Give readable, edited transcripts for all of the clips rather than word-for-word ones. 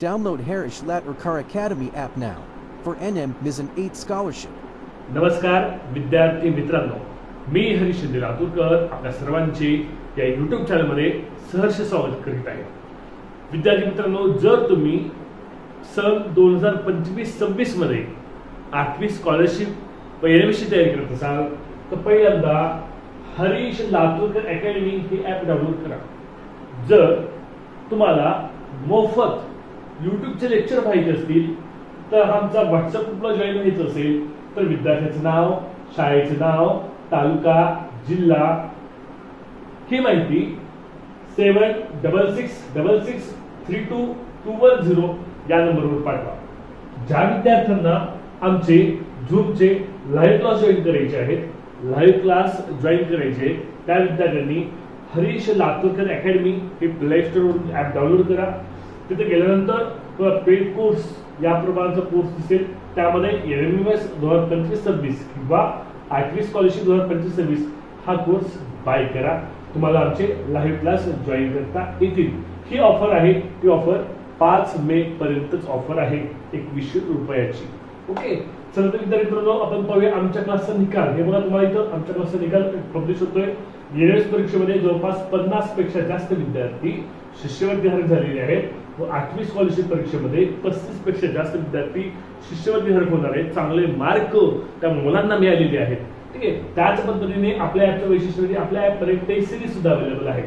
Download Harish Latkar Academy app now for NM Mizan 8 scholarship. नमस्कार विद्यार्थी मित्रांनो, मी हरीश लातूरकर आपल्या सर्वांचे या यूट्यूब चॅनलमध्ये सहर्ष स्वागत करीत आहे. विद्यार्थी मित्रांनो, जर तुम्ही सन 2025-26 मध्ये 8वी स्कॉलरशिप व एनएमची तयारी करत असाल तर पहिल्यांदा हरीश लातूरकर अकॅडमी हे ॲप डाउनलोड करा. जर तुम्हाला मोफत यूट्यूबचे लेक्चर पाहिजे असतील तर आमचा व्हॉट्सअप ग्रुपला जॉईन व्हायचं असेल तर विद्यार्थ्याचं नाव, शाळेचं नाव, तालुका, जिल्हा ही माहिती 7666322210 या नंबरवर पाठवा. ज्या विद्यार्थ्यांना आमचे झूमचे लाईव्ह क्लास जॉईन करायचे आहेत, लाईव्ह क्लास जॉईन करायचे त्या विद्यार्थ्यांनी हरीश लातूरकर अकॅडमी हे प्ले स्टोरवरून ॲप डाउनलोड करा. तिथे गेल्यानंतर पेड कोर्स या प्रकारचा कोर्स दिसेल. त्यामध्ये एनएमएस 2025-26 किंवा 8वी स्कॉलरशिप 2025-26 हा कोर्स बाय करा. तुम्हाला आमचे लाईव्ह क्लास जॉईन करता येतील. ही ऑफर आहे, ती ऑफर 5 मे पर्यंतच ऑफर आहे, 2100 रुपयाची. ओके, चला तर विद्यार्थी मित्रांनो, आपण पाहूया आमच्या क्लासचा निकाल. हे बघा, तुम्हाला इथं आमच्या क्लासचा निकाल पब्लिश होतोय. एनएमएस परीक्षेमध्ये जवळपास 50 पेक्षा जास्त विद्यार्थी शिष्यवृत्ती धारक झालेले आहेत व 8वी स्कॉलरशिप परीक्षेमध्ये 35 पेक्षा जास्त विद्यार्थी शिष्यवृत्ती धारक होणार आहेत. चांगले मार्क त्या मुलांना मिळालेले आहेत. ठीक आहे, त्याच पद्धतीने आपल्या ऍपचं वैशिष्ट्य म्हणजे आपल्या ऍपवर एक टेस्ट सिरीज सुद्धा अवेलेबल आहे.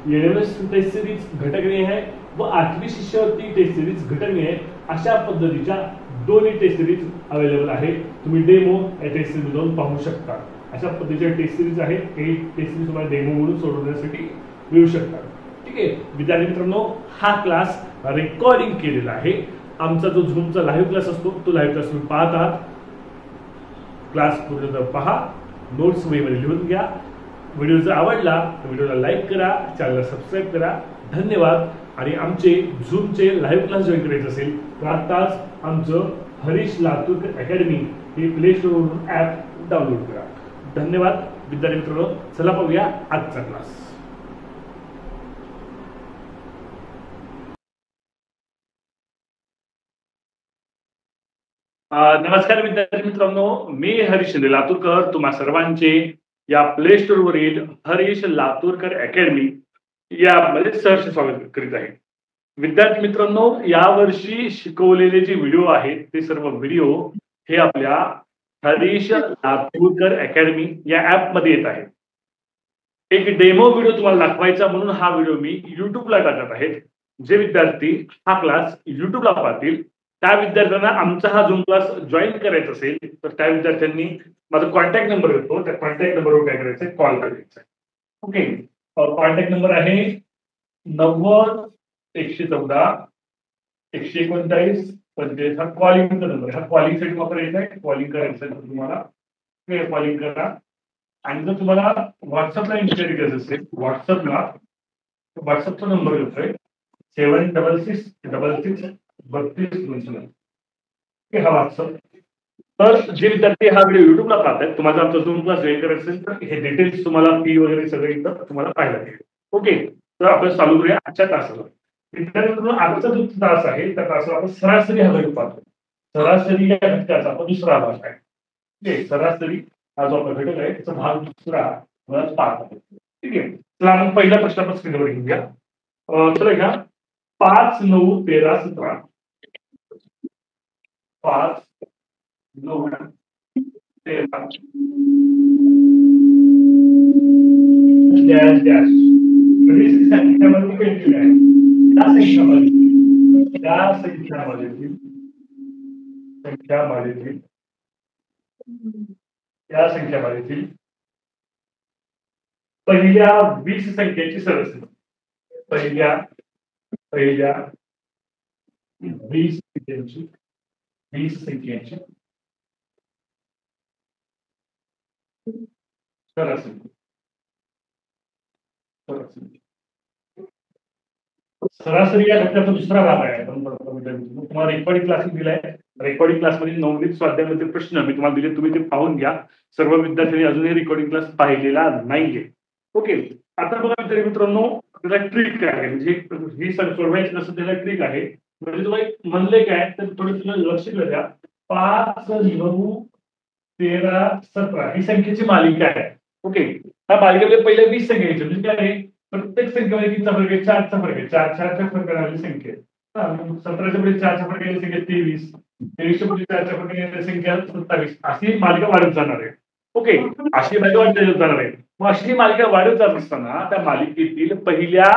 एनएमएस टेस्ट सिरीज घटकनीय आहे व 8वी शिष्यवृत्ती टेस्ट सिरीज घटकनीय आहे. अशा पद्धतीच्या दोन्ही टेस्ट सिरीज अवेलेबल आहे. तुम्ही डेमो या टेस्ट सिरीज जाऊन पाहू शकता. अशा पद्धतीच्या टेस्ट सिरीज आहेत. हे टेस्ट सिरीज तुम्हाला डेमो म्हणून सोडवण्यासाठी मिळू शकतात. ठीक आहे विद्यार्थी मित्रांनो, हा क्लास रेकॉर्डिंग केलेला आहे. आमचा जो झूमचा लाईव्ह क्लास असतो तो लाईव्ह क्लास तुम्ही पाहत आहात. क्लास पूर्ण पहा, नोट्स वहीमध्ये लिहून घ्या. व्हिडिओ जर आवडला तर व्हिडिओला लाईक करा, चॅनलला सबस्क्राईब करा. धन्यवाद. आणि आमचे झूमचे लाईव्ह क्लास जॉईन करायचे असेल तर आताच आमचं हरीश लातूरकर अकॅडमी हे प्ले स्टोरवरून ॲप डाउनलोड करा. धन्यवाद विद्यार्थी मित्रांनो. चला पाहूया आजचा क्लास. नमस्कार विद्यार्थी मित्रांनो, मी हरीश लातूरकर तुम्हा सर्वांचे या प्ले स्टोरवरील हरीश लातूरकर अकॅडमी यामध्ये सहर्ष स्वागत करीत आहे. विद्यार्थी मित्रांनो, यावर्षी शिकवलेले जे व्हिडिओ आहेत ते सर्व व्हिडिओ हे आपल्या हरीश लातूरकर अकॅडमी या ऍप मध्ये येत आहे. एक डेमो व्हिडिओ तुम्हाला दाखवायचा म्हणून हा व्हिडिओ मी युट्यूबला टाकत आहे. जे विद्यार्थी हा क्लास युट्यूबला पाहतील त्या विद्यार्थ्यांना आमचा हा झूम क्लास जॉईन करायचा असेल तर त्या विद्यार्थ्यांनी माझा कॉन्टॅक्ट नंबर येतो, त्या कॉन्टॅक्ट नंबरवर काय करायचं, कॉल करायचा. ओके, कॉन्टॅक्ट नंबर आहे 90-114-139-45. हा कॉलिंगचा नंबर आहे. हा कॉलिंगसाठी वापरायचा आहे. कॉलिंग करायचं आहे तुम्हाला, कॉलिंग करा. आणि जर तुम्हाला व्हॉट्सअपला इन्क्वायरी करायचं असेल व्हॉट्सअपचा नंबर येतोय 766632. हा व्हॉट्सअप. तर जे विद्यार्थी हा व्हिडिओ युट्यूबला पाहतात, तुम्हाला आमचा झूम क्लास जॉईन करायचा असेल तर हे डिटेल्स तुम्हाला फी वगैरे सगळे इथं तुम्हाला पाहायला मिळेल. ओके, तर आपण चालू करूया आजच्या तासाला. विद्यार्थी आजचा जो तास आहे त्या तासाला आपण सरासरी हा घटक पाहतो. सरासरी या घटकाचा आपण दुसरा भाग आहे. सरासरी हा जो आपला घटक आहे त्याचा भाग दुसरा पाहत आहे. ठीक आहे, तर आपण पहिला प्रश्न आपण स्क्रीनवर घेऊया. चला घ्या, 5, 9, 13, 17. 5, 9, 13 डॅश डॅश संख्यामध्ये पेंटिंग आहे. त्या संख्यामालेतील पहिल्या 20 संख्येची सरासरी. पहिल्या 20 संख्येची सरासरी. सरासरी या घटकाचा दुसरा भाग आहे. तुम्हाला रेकॉर्डिंग क्लास दिलाय. रेकॉर्डिंग क्लासमध्ये 9वी स्वाध्यायामध्ये प्रश्न मी तुम्हाला दिले, तुम्ही ते पाहून घ्या. सर्व विद्यार्थ्यांनी अजूनही रेकॉर्डिंग क्लास पाहिलेला नाहीये. ओके, आता बघा विद्यार्थी मित्रांनो, त्याला ट्रिक आहे. म्हणजे ही सोडवायची नसतं, त्याला ट्रिक आहे. म्हणजे तुम्हाला म्हणले काय तर थोडं तुला लक्ष द्या. 5, 9, 13, 17 ही संख्येची मालिका आहे. ओके, त्या मालिकेमध्ये पहिल्या 20 संख्या घ्यायच्या. म्हणजे काय आहे, प्रत्येक संख्येमध्ये कितीचा फरक आहे? 4चा फरक आहे. 4च्या फरकाने संख्या आहे. 17च्या पुढे 4च्या फरकाने संख्या 23, 23च्या पुढे 4च्या फरकाने संख्या 27. अशी मालिका वाढत जाणार आहे. ओके, अशी मालिका वाढत जाणार आहे. मग अशी मालिका वाढत जात असताना त्या मालिकेतील पहिल्या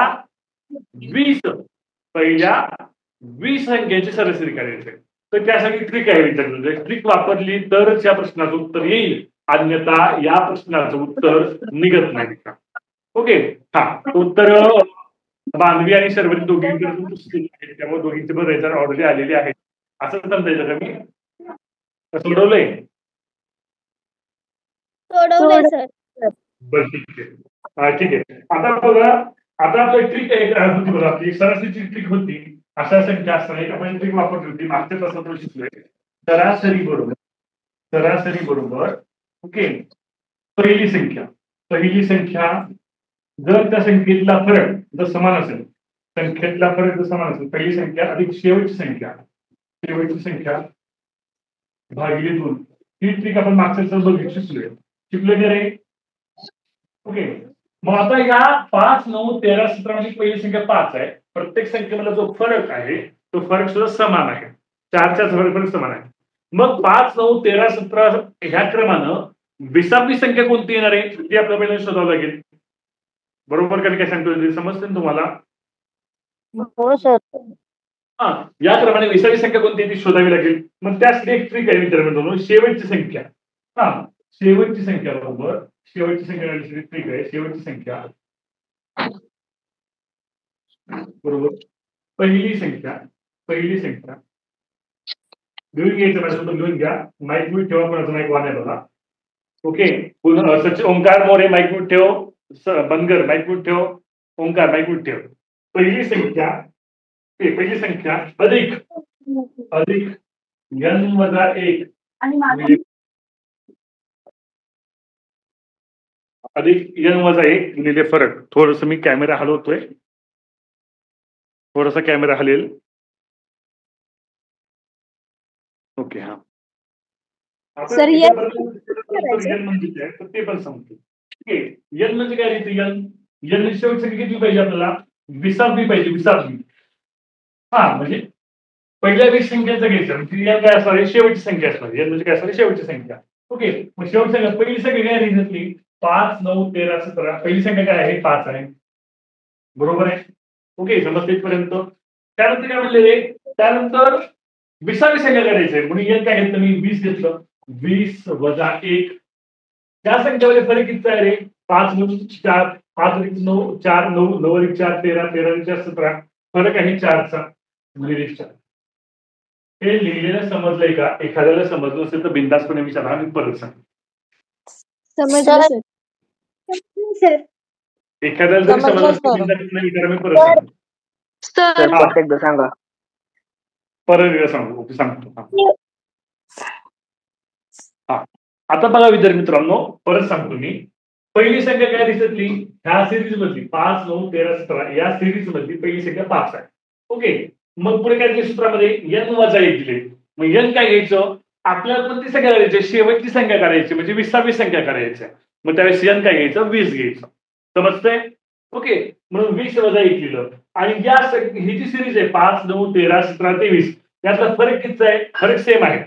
20 संख्येची सरासरी करायची. तर त्यासाठी ट्रिक आहे विचारलं. ट्रिक वापरली तरच या प्रश्नाचं उत्तर येईल, अन्यथा या प्रश्नाचं उत्तर निघत नाही. ओके, हा उत्तर बांधवी आणि शर्वरी दोघींकडे त्यामुळे दोघींचे पण रेझल्ट ऑलरेडी आलेले आहेत. असं समजायचं का मी सोडवलंय? सर. बरं, ठीक आहे. ठीक आहे. आता बघा, आता आपली ट्रिक होती बघा, आपली सरासरीची ट्रिक होती. अशा संख्या असताना एक आपण ट्रिक वापरली होती मागच्या तासात शिकलोय. सरासरी बरोबर ओके पहिली संख्या जर त्या संख्येतला फरक जर समान असेल, पहिली संख्या अधिक शेवटची संख्या भागिले 2. ही ट्रिक आपण मागच्या तासात शिकलोय की रे? ओके, मग आता या 5, 9, 13, 17 मध्ये पहिली संख्या 5 आहे. प्रत्येक संख्येमधला जो फरक आहे तो फरक सुद्धा समान आहे. 4च्या फरक समान आहे. मग 5, 9, 13, 17 ह्या क्रमानं 20वी संख्या कोणती येणार आहे ती आपल्याला पहिल्यांदा शोधावं लागेल. बरोबर का? काय सांगतो समजते ना तुम्हाला? हो सर. हा, या क्रमाने 20वी संख्या कोणती ती शोधावी लागेल. मग त्यासाठी एक ट्रिक आहे मित्रांनो, शेवटची संख्या. शेवटची संख्या बरोबर शेवटची संख्या बरोबर पहिली संख्या लिहून घ्यायचं. माझ्यासोबत लिहून घ्या. माईक म्यूट ठेवा, कोणाचं माईक ऑन आहे बघा. Okay, Omkar More mike mute ठेव. बनगर माईक म्यूट ठेव. ओंकार माईक म्यूट ठेव. पहिली संख्या अधिक n-1 अधिक n-1 गुणिले फरक. थोडस मी कॅमेरा हलवतोय, थोडासा कॅमेरा हलेल. ओके, हा सर म्हणजे तर ते पण सांगतो. एन म्हणजे काय रीती? एन शेवट संख्या किती पाहिजे आपल्याला? 20वी पाहिजे. 20वी. म्हणजे पहिल्या 20 संख्येचं घ्यायचं म्हणजे एन काय असणार आहे? शेवटची संख्या असणार. एन म्हणजे काय असणार? शेवटची संख्या. ओके, मग शेवटची संख्या पहिली संख्या काय घेतली? 5, 9, 13, 17. पहिली संख्या काय आहे? 5 आहे. बरोबर आहे. ओके, समजते इथपर्यंत. त्यानंतर काय म्हणले? त्यानंतर 20वी संख्या करायची आहे म्हणून एन काय घेतलं मी? 20 घेतलं. 20 वजा 1. त्या संख्येमध्ये फरक किती आहे रे? 5, 9, 4. 5 अधिक 9, 4, 9, 9 अधिक 4, 13, 13 अधिक 4, 17. फरक आहे 4चा. हे लिहिलेलं समजलंय का? एखाद्याला समजलं असेल तर बिनधास्तपणे विचारा, मी परत सांग. समजलं सर. एखाद्याला जरी समजलं असेल तर बिनधास्तपणे विचारा, मी परत सांगतो. सांगा. परत सांगू. ओके, सांगतो. आता बघा विद्यार्थी मित्रांनो, परत सांगतो मी. पहिली संख्या काय दिसतली? ह्या सिरीज मधली 5, 9, 13, 17 या सिरीज मधली पहिली संख्या 5 आहे. ओके, मग पुढे काय दिले सूत्रामध्ये? n-1 दिले. मग n काय घ्यायचं? आपल्याला कोणती संख्या करायची? शेवटची संख्या करायची म्हणजे 20वी संख्या करायची. मग त्यावेळेस n काय घ्यायचं? 20 घ्यायचं. समजतंय? ओके, म्हणून 20 वजा 1 लिहिलं. आणि या ही जी सिरीज आहे 5, 9, 13, 17, 23 यातला फरक किती आहे? फरक सेम आहे.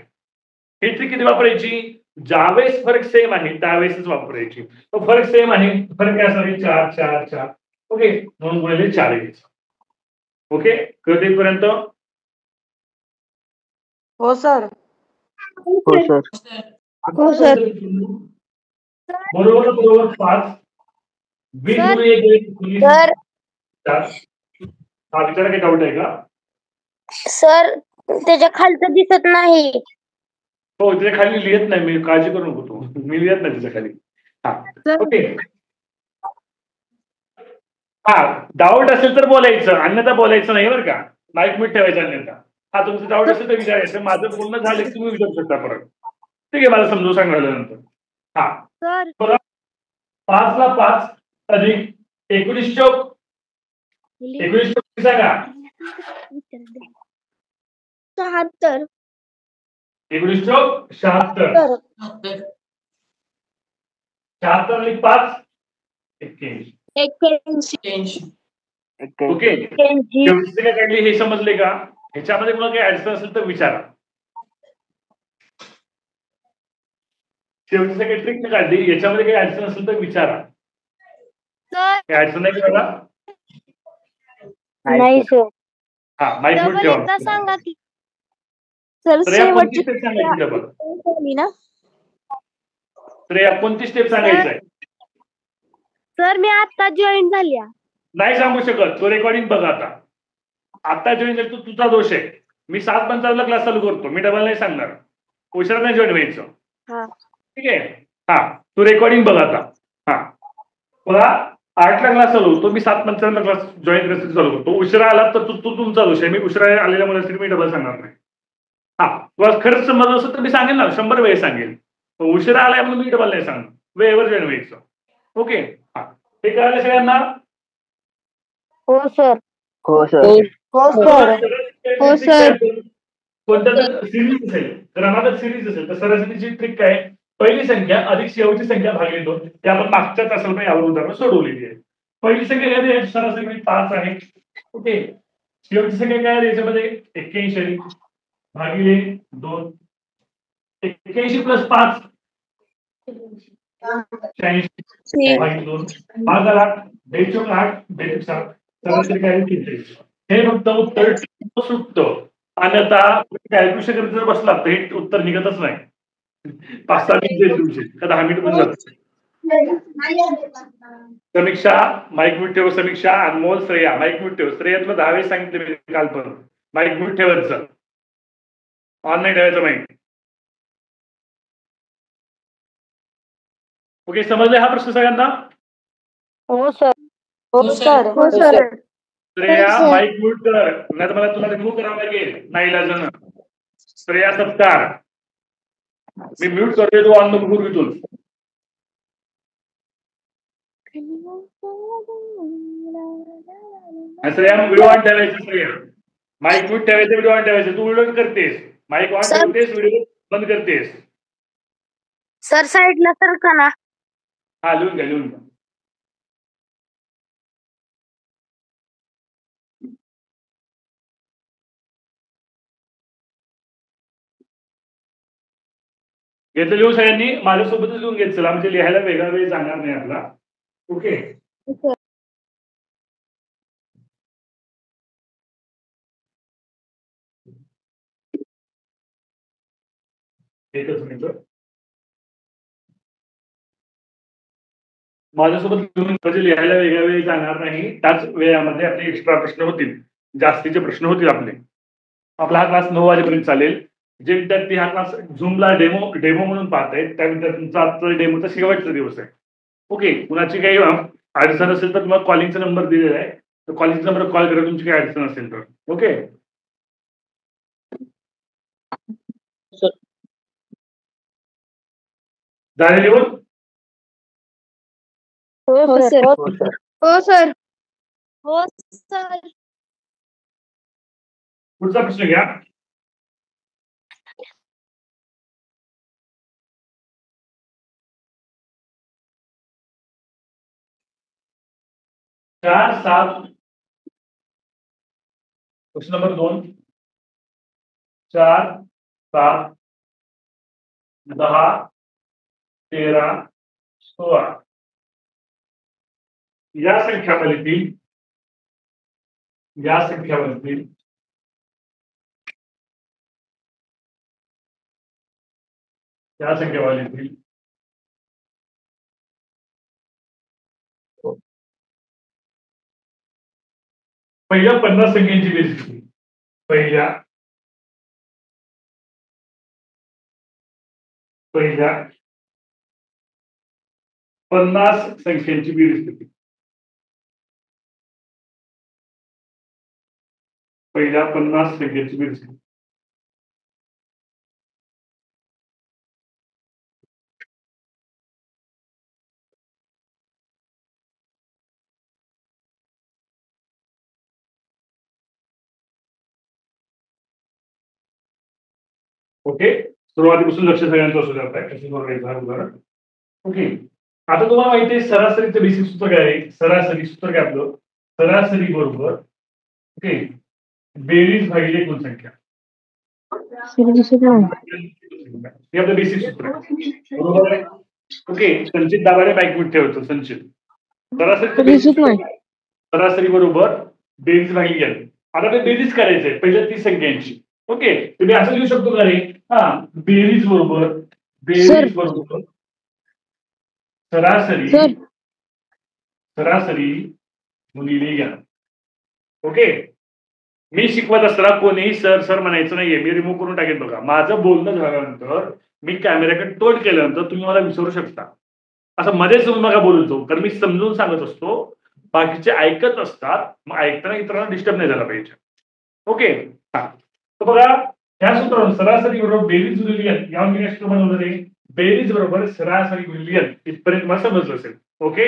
ही ट्रिक किती वापरायची? ज्यावेळेस फरक सेम आहे त्यावेळेसच वापरायची. तो फरक सेम आहे, फरक काय असणार? 4, 4, 4. ओके, म्हणून गुणिले 4 घ्यायचं. ओके, कळते पर्यंत? हो सर. बरोबर 5. 20 गुणिले 1 सर. 4. हा, विचारा काही डाऊट आहे का? सर त्याच्या खालचं दिसत नाही. हो, त्याच्या खाली लिहित नाही मी, काळजी करू नको तू. मी लिहित नाही त्याच्या खाली. ओके, डाऊट असेल तर बोलायचं, अन्यथा बोलायचं नाही बरं का. माईक मीट ठेवायचं अन्यथा. तुमचं डाऊट असेल तर विचारायचं. माझं पूर्ण झालं की तुम्ही विचारू शकता परत. ठीक आहे, मला समजून सांगितल्यानंतर. 5 ला 5 अधिक 19 चौक 19 चौक सांगा. 76. 1976. 76 आणि 5 81. 81. ओके, शेवटची संख्या काढली हे समजले का? ह्याच्यामध्ये मला काही अडचण असेल तर विचारा. शेवटची संख्या ट्रिक काढली, याच्यामध्ये काही अडचण असेल तर विचारा. काही अडचण नाही का? नाही सर. हा, माईक म्यूट ठेवा. सांगा की सर. कोणती स्टेप सांगायची डबल? श्रेया कोणती स्टेप सांगायचं आहे? सर मी आता जॉईन झाली. नाही सांगू शकत, तो रेकॉर्डिंग बघा. आता जॉईन झाली तो तुझा दोष आहे. मी 7:55 क्लास चालू करतो, मी डबल नाही सांगणार. उशिरा नाही जॉईन व्हायचं. ठीक आहे. हा, तू रेकॉर्डिंग बघ आता. हा बघा, 8ला क्लास चालू होतो, मी 7:55 क्लास जॉईन करायचं चालू करतो. उशिरा आला तर तू तुमचा दोष आहे. मी उशिरा आलेल्या मुलासाठी मी डबल सांगणार नाही. हा, तुला खरंच समजलं असेल तर मी सांगेन ना, 100 वेळेस सांगेन. उशिरा आलाय म्हणून मी डबल नाही सांगणार. वेळेवर जॉईन व्हायचं. ओके. हा, हे कळालं सगळ्यांना? हो सर. हो सर. हो सर. हो सर. कोणत्या जर सिरीज असेल, क्रमागत सिरीज असेल तर सरासरीची ट्रिक काय? पहिली संख्या अधिक शेवटची संख्या भागिले 2. ते आपण मागच्या तासाला यावर उदाहरण सोडवलेली आहे. पहिली संख्या काय आहे? सरासरी 5 आहे. ओके. शेवटची संख्या काय आहे याच्यामध्ये? 81 भागिले 2. 81 प्लस 5 86 भागिले 2. 5 8 बेचोक 8 बेचोक 7. सरासरी काय? 43. हे फक्त उत्तर सुटतं. अन्यथा कॅल्क्युलेशन करत जर बसला तर हे उत्तर निघतच नाही. 5-6 मिनिट तुमचे, 10 मिनिट पण जातात. समीक्षा माईक म्यूट ठेव. समीक्षा, अनमोल, श्रेया माईक म्यूट ठेव. श्रेया तुला 10 वेळेस सांगितलं मी काल पण. माईक म्यूट ठेवायचं, ऑन नाही ठेवायचं माईक. ओके, समजले हा प्रश्न सगळ्यांना? हो सर. हो सर. हो सर. श्रेया माईक म्यूट कर, नाही तर मला तुला रिमूव्ह करावं लागेल नाईलाजानं. श्रेया सत्कार, मी म्यूट करतोय, तू ऑन नको करू इथून. श्रेया व्हिडिओ ऑन ठेवायचं. श्रेया माईक म्यूट ठेवायचं, व्हिडिओ ऑन ठेवायचं. तू व्हिडिओ करतेस, माईक ऑन ठेवतेस, व्हिडिओ बंद करतेस. सर साईडला सरका ना. हा, लिहून घ्या, लिहून घ्या. घेतलं लिहून सगळ्यांनी? माझ्यासोबतच लिहून घेत चला, म्हणजे लिहायला वेगळा वेळ जाणार नाही आपला. ओके. एकच मिनिट. माझ्यासोबत लिहून म्हणजे लिहायला वेगळा वेळ जाणार नाही. त्याच वेळामध्ये आपले एक्स्ट्रा प्रश्न होतील, जास्तीचे प्रश्न होतील आपले. आपला हा क्लास 9 वाजेपर्यंत चालेल. जे विद्यार्थी हा क्लास झूमला डेमो म्हणून पाहत आहेत त्या विद्यार्थ्यांचा आजचा डेमोचा शेवटचा दिवस आहे. ओके. कुणाची काही अडचण असेल तर तुम्हाला कॉलिंगचा नंबर दिलेला आहे, तर कॉलिंगचा नंबर कॉल करा तुमची काही अडचण असेल तर. ओके. झाले लिहून? हो सर. हो सर. हो सर. हो सर. पुढचा प्रश्न घ्या. प्रश्न नंबर 2. 4 7 10 13 16 या संख्यावरील पहिल्या 50 संख्यांची बेरीज किती? पहिल्या 50 संख्यांची बेरीज किती? पहिल्या 50 संख्यांची बेरीज किती? ओके, सुरुवातीपासून लक्ष सगळ्यांचं असू द्या कशी उदाहरण. ओके, आता तुम्हाला माहिती आहे सरासरीचं बेसिक सूत्र काय आहे? सरासरी सूत्र काय आपलं? सरासरी बरोबर ओके बेरीज भागिले एकूण संख्या. हे आपलं बेसिक सूत्र आहे. बरोबर आहे. ओके, संचित दाबाने बाईक मिनिट ठेवतो. संचित सरासरी बरोबर बेरीज भागिले एन. आता ते बेरीज करायचंय पहिल्या 30 संख्यांची. ओके, तुम्ही असं लिहू शकतो का रे? हा, बेरीज बरोबर सरासरी गुणिले एन. ओके, मी शिकवत असताना कोणीही सर सर म्हणायचं नाहीये. मी रिमूव्ह करून टाकेन बघा. माझं बोलणं झाल्यानंतर मी कॅमेऱ्याकडे तोंड केल्यानंतर तुम्ही मला विचारू शकता. असं मध्येच तुम्ही मला बोलतो कारण मी समजून सांगत असतो. बाकीचे ऐकत असतात, मग ऐकताना इतरांना डिस्टर्ब नाही झाला पाहिजे. ओके, हा, तर बघा ह्या सूत्रावरून सरासरी बरोबर बेरीज गुणिले एन. यावर मी सूत्र बनवलं रे, बेरीज बरोबर सरासरी गुणिले एन. इथपर्यंत मला समजलं असेल. ओके,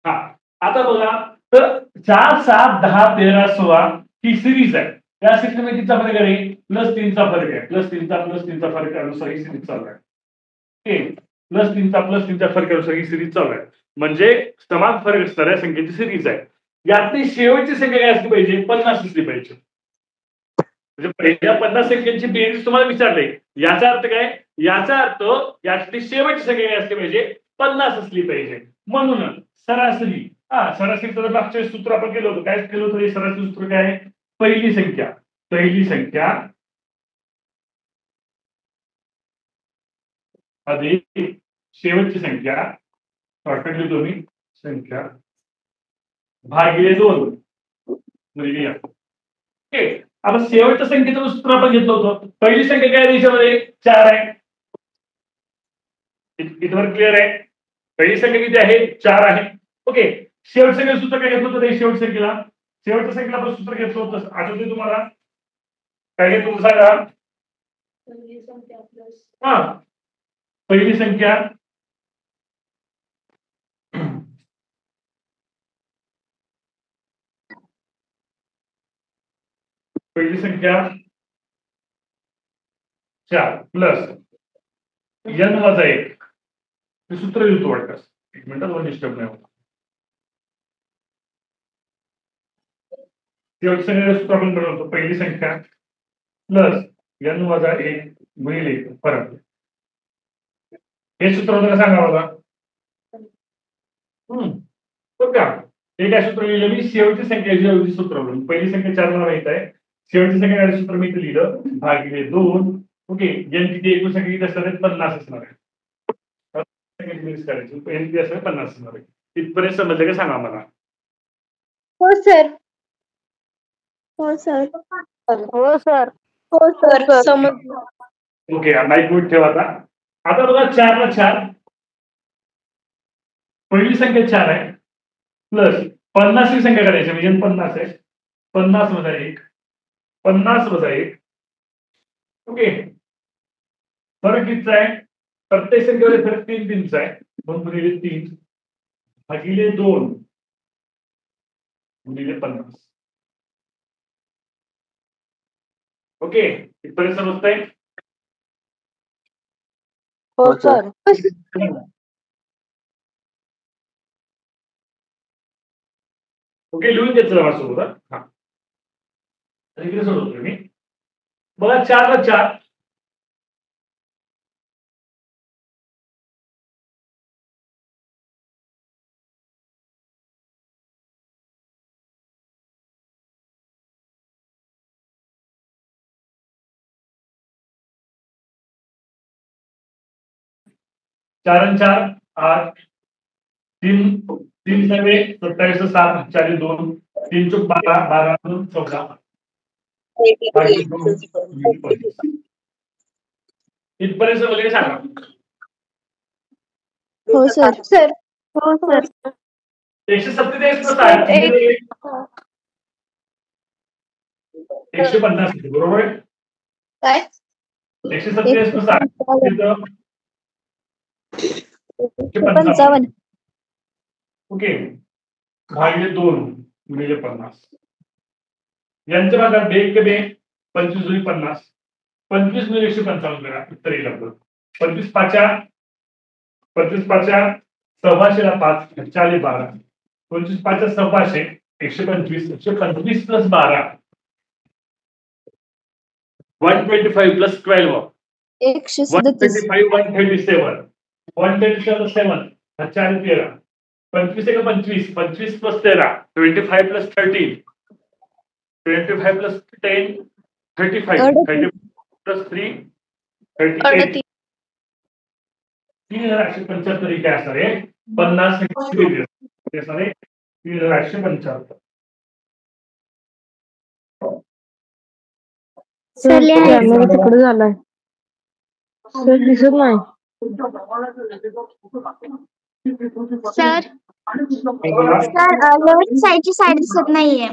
हा, आता बघा तर 4, 7, 10, 13, 16 ही सिरीज आहे. या सिरीजमध्ये कितीचा फरक आहे? +3चा फरक आहे. +3चा फरकानुसार ही सिरीज चालू आहे. ओके, +3चा फरकानुसार ही सिरीज चालू आहे. म्हणजे समान फरक असणाऱ्या संख्येची सिरीज आहे. यातली शेवटची संख्या काय असली पाहिजे? 50 असली पाहिजे. म्हणजे पहिल्या 50 संख्यांची बेरीज तुम्हाला विचारले. याचा अर्थ काय? याचा अर्थ यातली शेवटची संख्या काय असली पाहिजे? 50 असली पाहिजे. म्हणून सरासरी सरासरीचं मागच्या सूत्र आपण केलं होतं. काय केलं होतं? सरासरी सूत्र काय आहे? पहिली संख्या अधिक शेवटची संख्या शॉर्टकट लिहितो मी संख्या भागिले 2 गुणिले एन. ओके, आता शेवटच्या संख्येचं सूत्र आपण घेतलं होतं. पहिली संख्या काय आहे? याच्यामध्ये 4 आहे. इथवर क्लिअर आहे? पहिली संख्या किती आहे? 4 आहे. ओके, शेवट संख्येचं सूत्र काय घेतलं होतं? शेवटच्या संख्येला आपण सूत्र घेतलं होतं. आठवते तुम्हाला? काय घेतलं होतं सांगा? हा, पहिली संख्या चार प्लस एन वजा 1. हे सूत्र लिहितो वाटतं. एक मिनिटात डिस्टर्ब नाही होता. शेवट संख्येचं सूत्र आपण बनवतो. पहिली संख्या प्लस एन वजा 1 गुणिले फरक. हे सूत्र होतं का सांगा मला? बघ का, हे काय सूत्र लिहिलं मी? शेवटची संख्या सूत्र. पहिली संख्या 4 मला माहित आहे. शेवटची संख्या सूत्र मी इथे लिहिलं भागिले 2. ओके, एन किती? एकूण संख्या किती असणार आहे? 50 असणार आहे. करायची एन किती असणार? 50 असणार आहे. इथपर्यंत समजलं का सांगा मला? हो सर. हो सर. हो सर. हो सर, समजलं. ओके, माईक म्यूट ठेवा आता. आता बघा 4 ला 4, पहिली संख्या 4 आहे प्लस 50 ही संख्या करायची म्हणजे 50 आहे. 50 वजा 1, 50 वजा 1. ओके, फरक कितीचा आहे? प्रत्येक संख्येमध्ये फरक 3 आहे. म्हणून गुणिले 3 भागिले 2 गुणिले 50. ओके, इथपर्यंत समजतंय? हो सर. ओके, लिहून घेतलं माझ्यासोबत. हा, इकडे सोडवतो मी. बघा 4 ला 4, चार 8, 3 7 27 7 4 2 3 चौक 12 12 2 14. इथपर्यंत वगैरे सांगा. हो सर. सर. हो सर. 147 150 बरोबर आहे? काय? 147 55. ओके, भागिले 2 गुणिले 50. यांच्या भागात 1 के 2 25 दुनी 50, 25 गुणिले 155 करा, उत्तर येईल आपलं. 25 पाच्या 126ला 5 4 12, 25 पाच्या 600, 125, 125 प्लस 12, 125 प्लस 12, 137 125 137, 137 7, 4 13, 25 एक 25, 25 प्लस 13, 25 प्लस 13, 25 प्लस 10, 35, 30 प्लस 3, 38. 3875 काय असणार आहे? 50 असणार आहे 3875. कॅमेरा तिकडे झालाय सर, दिसत नाही सर लेफ्ट साईडची साईड दिसत नाहीये.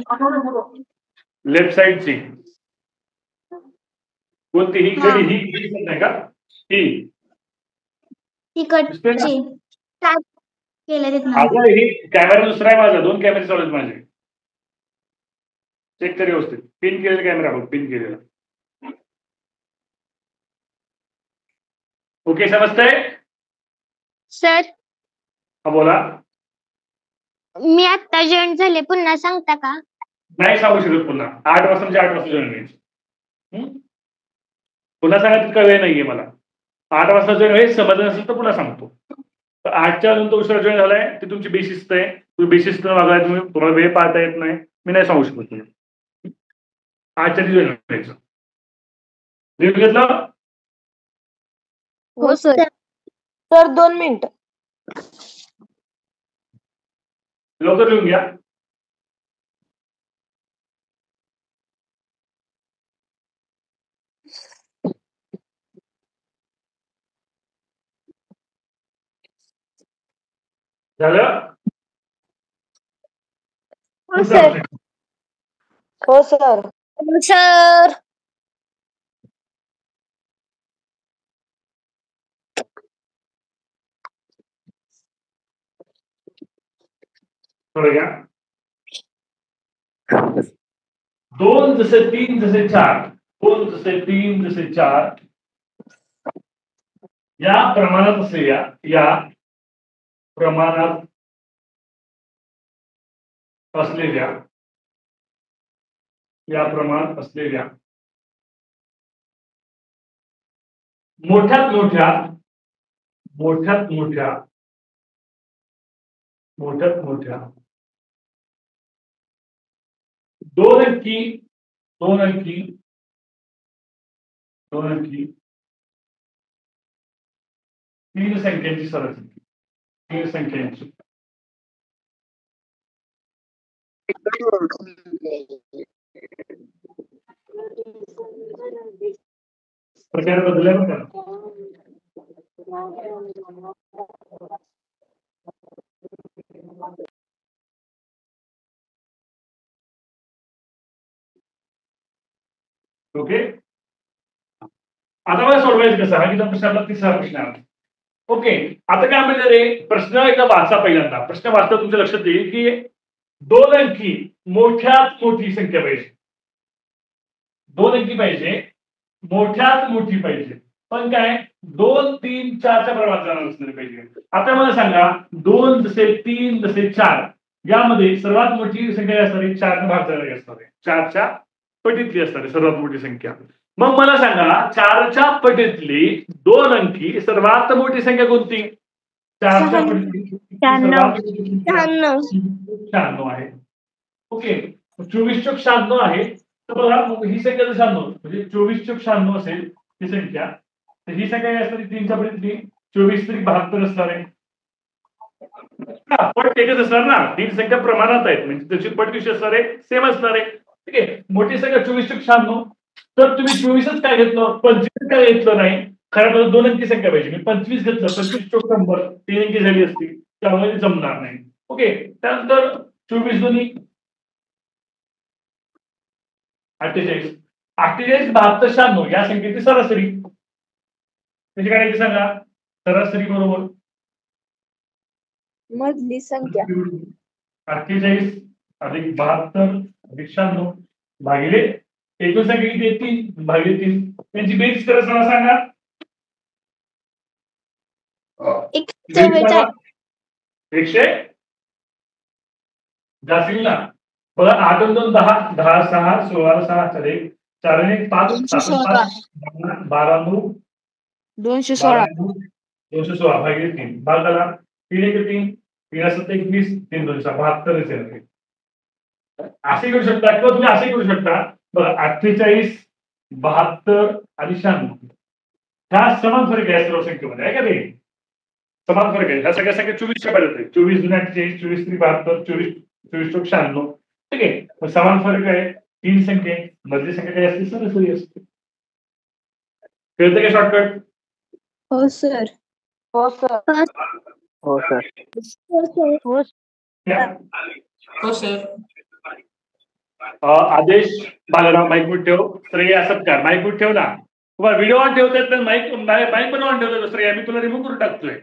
लेफ्ट साइडची कोणती? ही हा. ही दिसत नाही का? ही तिकडची स्टार्ट केलं तिथनं. आता ही कॅमेरा दुसरा आहे माझा, 2 कॅमेरे चालू आहेत माझे. चेक कर व्यवस्थित. पिन केलेला कॅमेरा बघ, पिन केलेला. ओके, समजतंय? सर हा बोला. मी आता जॉईन झाले, पुन्हा सांगता का? नाही सांगू शकत पुन्हा. 8 वाजता म्हणजे 8 वाजता जॉईन व्हायचं. पुन्हा सांगायचं का वेळ नाहीये मला. 8 वाजता जॉईन व्हायचं, समजलं नसेल तर पुन्हा सांगतो. तर 8च्या नंतर उशिरा जॉईन झालाय, ती तुमची बेशिस्त आहे. तुम्ही बेशिस्त वागलाय, तुम्हाला वेळ पाहता येत नाही. मी नाही सांगू शकत तुम्ही. 8च्या आधी जॉईन व्हायचं. लिहून घेतलं? हो सर. Sir 2 minute. लवकर लिहून घ्या. झालं? हो सर. हो सर. सर थोडं घ्या. 2 जसे 3 जसे 4, 2 जसे 3 जसे 4 या प्रमाणात असलेल्या या प्रमाणात असलेल्या मोठ्यात मोठ्या 2 अंकी 3 संख्यांची सरासरी. 3 संख्यांची प्रकार बदलला बघा. ओके, आता मला सोडवायचं कसं? हा किती प्रश्न आपला 3रा प्रश्न आहे. ओके, आता काय म्हणलं रे, प्रश्न एकदा वाचा पहिल्यांदा. प्रश्न वाचता तुमच्या लक्षात येईल की 2 अंकी मोठ्यात मोठी संख्या पाहिजे. 2 अंकी पाहिजे, मोठ्यात मोठी पाहिजे. पण काय 2 3 4च्या प्रमाणात जाणार असणार पाहिजे. आता मला सांगा 2 जसे 3 जसे 4 यामध्ये सर्वात मोठी संख्या असणार आहे 4 भाग झालेली असणार आहे. 4च्या पटीतली असणार आहे सर्वात मोठी संख्या. मग मला सांगा 4च्या पटीतली 2 अंकी सर्वात मोठी संख्या कोणती? 4च्या पटीतली सर्वात मोठी संख्या 96 आहे. ओके, 24 चोक 96 आहे. तर बघा ही संख्या जर 96 म्हणजे 24 चोक 96 असेल ही संख्या, तर ही संख्या काय असणार? 3च्या पटीतली 24 त्रिक 72 असणार आहे. पट एकच असणार ना, 3 संख्या प्रमाणात आहेत म्हणजे त्याची पट कशी असणार आहे? सेम असणार आहे. ठीक आहे, मोठी संख्या 24 चोक 96. तर तुम्ही 24च काय घेतलं, 25 काय घेतलं नाही? खरं तर 2 अंकी संख्या पाहिजे. मी 25 घेतलं, 25 चोक 100, 3 अंकी झाली असती, त्यामुळे जमणार नाही. ओके, त्यानंतर 24 दोन्ही 48, 48 72 96 या संख्येची सरासरी त्याची काय करायची सांगा? सरासरी बरोबर मधली संख्या 48 अधिक 72 अधिक 96 भागिले एकूण संख्या किती आहे? 3 भागिले 3. त्यांची बेरीज करा, मला सांगा. 144. 100 जातील ना. बघा 8 आणि 2 10, 10 6 16 6 4 4 आणि 1 5 7 5 12 9 216. 216 भागिले 3 भागाला 3 1 3 3 7 21 3 2 72 येते. असे करू शकता किंवा तुम्ही असे करू शकता. बघा 48 72 आणि 96 ह्या समान फरक आहे सर्व संख्येमध्ये, आहे का ते? समान फरक आहे. ह्या सगळ्या संख्या 24च्या पाहिजे होते. 24 जुन्या 48, 24 3 72, 24 24 चौक 96. ठीक आहे, मग समान फरक आहे. 3 संख्या मधली संख्या काय असते? सरासरी असते. कळतं का शॉर्टकट? हो सर. हो सर. हो सर. हो सर. आदेश बालराव माईक वर ठेव. श्रेया सत्कार माईक वर ठेव ना. तुम्हाला व्हिडिओ ऑन ठेवतात तर माईक पण ऑन ठेवतात. श्रेया मी तुला रिमूव्ह करून टाकतोय.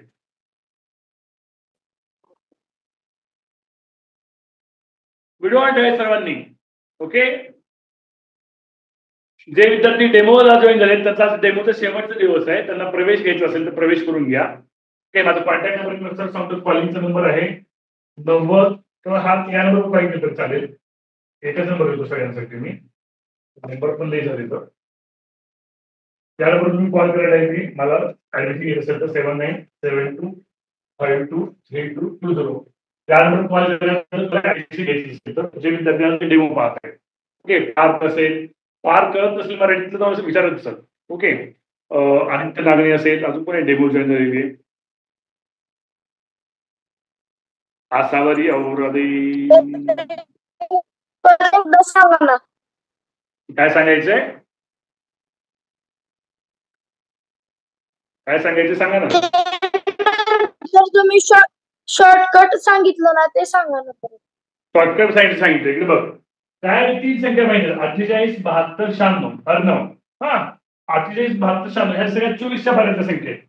व्हिडिओ ऑन ठेवायचे सर्वांनी. ओके, जे विद्यार्थी डेमोला जॉईन झाले त्याचा डेमोचा शेवटचा दिवस आहे, त्यांना प्रवेश घ्यायचा असेल तर प्रवेश करून घ्या. ओके, माझा कॉन्टॅक्ट नंबर सर सांगतो. कॉलिंगचा नंबर आहे 90 किंवा हा या नंबर कॉल केलं तर चालेल. एकच नंबर देतो सगळ्यांसाठी मी. नंबर पण नाही झाले तर त्यानंबर तुम्ही कॉल करायला आहे. मला ऍडमिशन घेत असेल तर 7972523220 त्यानंबर कॉल करायला जे विद्यार्थ्यांना डेमो पाहत आहे. ओके, पार्क असेल, पार कळत नसेल मराठीतलं जाऊन विचारत असेल. ओके, आदित्य नागणे असेल, अजून कोणी डेमो जॉईन झालेली आहे? आसावरी औरादी काय सांगायचंय? काय सांगायचं सांगा ना. सर तुम्ही शॉर्टकट सांगितलं ना ते सांगा ना. शॉर्टकट सांगितलं इकडे बघ. काय 3 संख्या माहिती 48 72 96 अर्णव. हा 48 72 96 ह्या सगळ्या 24च्या पर्यंत संख्या आहेत,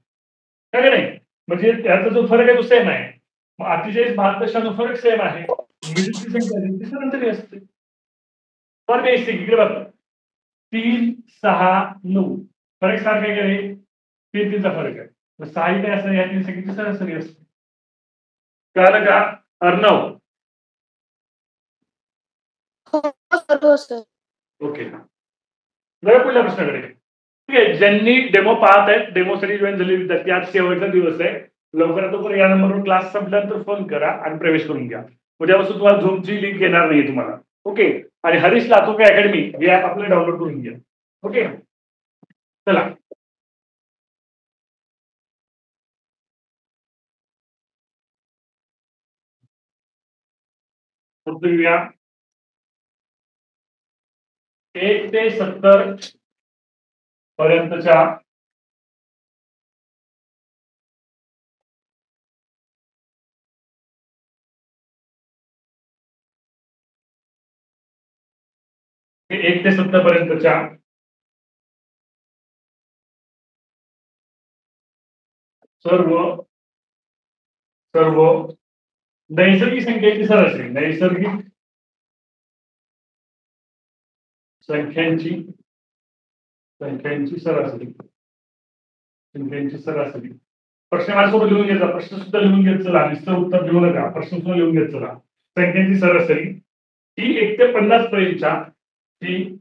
काय का नाही? म्हणजे त्याचा जो फरक आहे तो सेम आहे. मग 48 72 96 फरक सेम आहे. मिडिलची संख्या ती सरासरी असते. फरक आहे इकडे बघ 3 6 9 फरक सारखा आहे का रे? 3 3चा फरक आहे. 6 काय असतं? या 3 संख्येची सरासरी असते. कळलं का अर्णव? हो सर. ओके, जरा पुढल्या प्रश्नाकडे. ठीक आहे, ज्यांनी डेमो पाहत आहेत, डेमोसाठी जॉईन झालेले विद्यार्थी, आज शेवटचा दिवस आहे. लवकरात लवकर या नंबरवर क्लास संपल्यानंतर फोन करा आणि प्रवेश करून घ्या. उद्यापासून तुम्हाला झूमची लिंक येणार नाही तुम्हाला. ओके, आणि हरीश लातूरकर अकॅडमी हे ऍप आपलं डाउनलोड करून घ्या. ओके, चला घेऊया. 1 ते 70 पर्यंतच्या एक ते 70 पर्यंतच्या सर्व नैसर्गिक संख्येची सरासरी, नैसर्गिक संख्यांची सरासरी. प्रश्न माझ्यासोबत लिहून घ्यायचा. प्रश्न सुद्धा लिहून घेत चला. नुसतं उत्तर लिहू नका, प्रश्न सुद्धा लिहून घेत चला. संख्यांची सरासरी ही 1 ते 50 पर्यंतच्या 1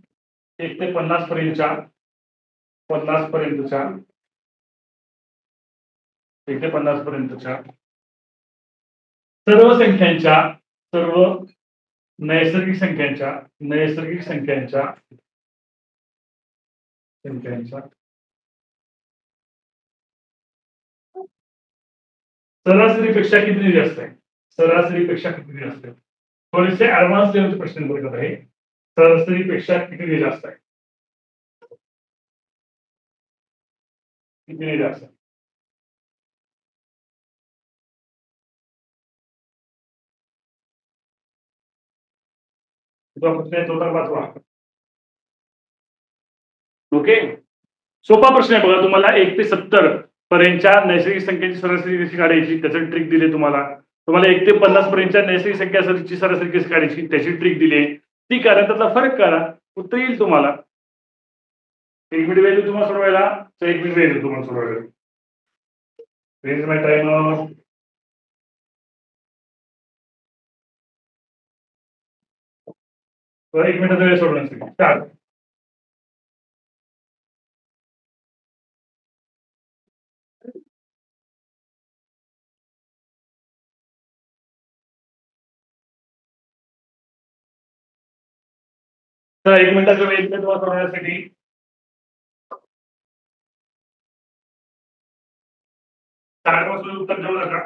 ते 50 पर्यंतच्या 1 ते 50 पर्यंतच्या सर्व नैसर्गिक संख्यांच्या सरासरीपेक्षा किती जास्त आहे? थोडेसे ऍडव्हान्स लेवलचे प्रश्न बघत आहे. सरासरीपेक्षा किती जास्त आहे? किती जास्त? ओके, सोपा प्रश्न आहे बघा. तुम्हाला 1 ते 70 पर्यंतच्या नैसर्गिक संख्येची सरासरी कशी काढायची त्याची ट्रिक दिली. तुम्हाला 1 ते 50 पर्यंतच्या नैसर्गिक संख्येची सरासरी कशी काढायची त्याची ट्रिक दिली. ती करा, त्यातला फरक करा. उत्तर येईल तुम्हाला. 1 मिनिट वेळ देऊ तुम्हाला सोडवायला, तर 1 मिनिट वेळ देऊ तुम्हाला सोडवायला. रेंज माय टाइम. तर 1 मिनिटाचा वेळ सोडवण्यासाठी स्टार्ट. तर 1 मिनिटाचा वेळ दिला तुम्हाला सोडवण्यासाठी. पासून उत्तर देऊ नका.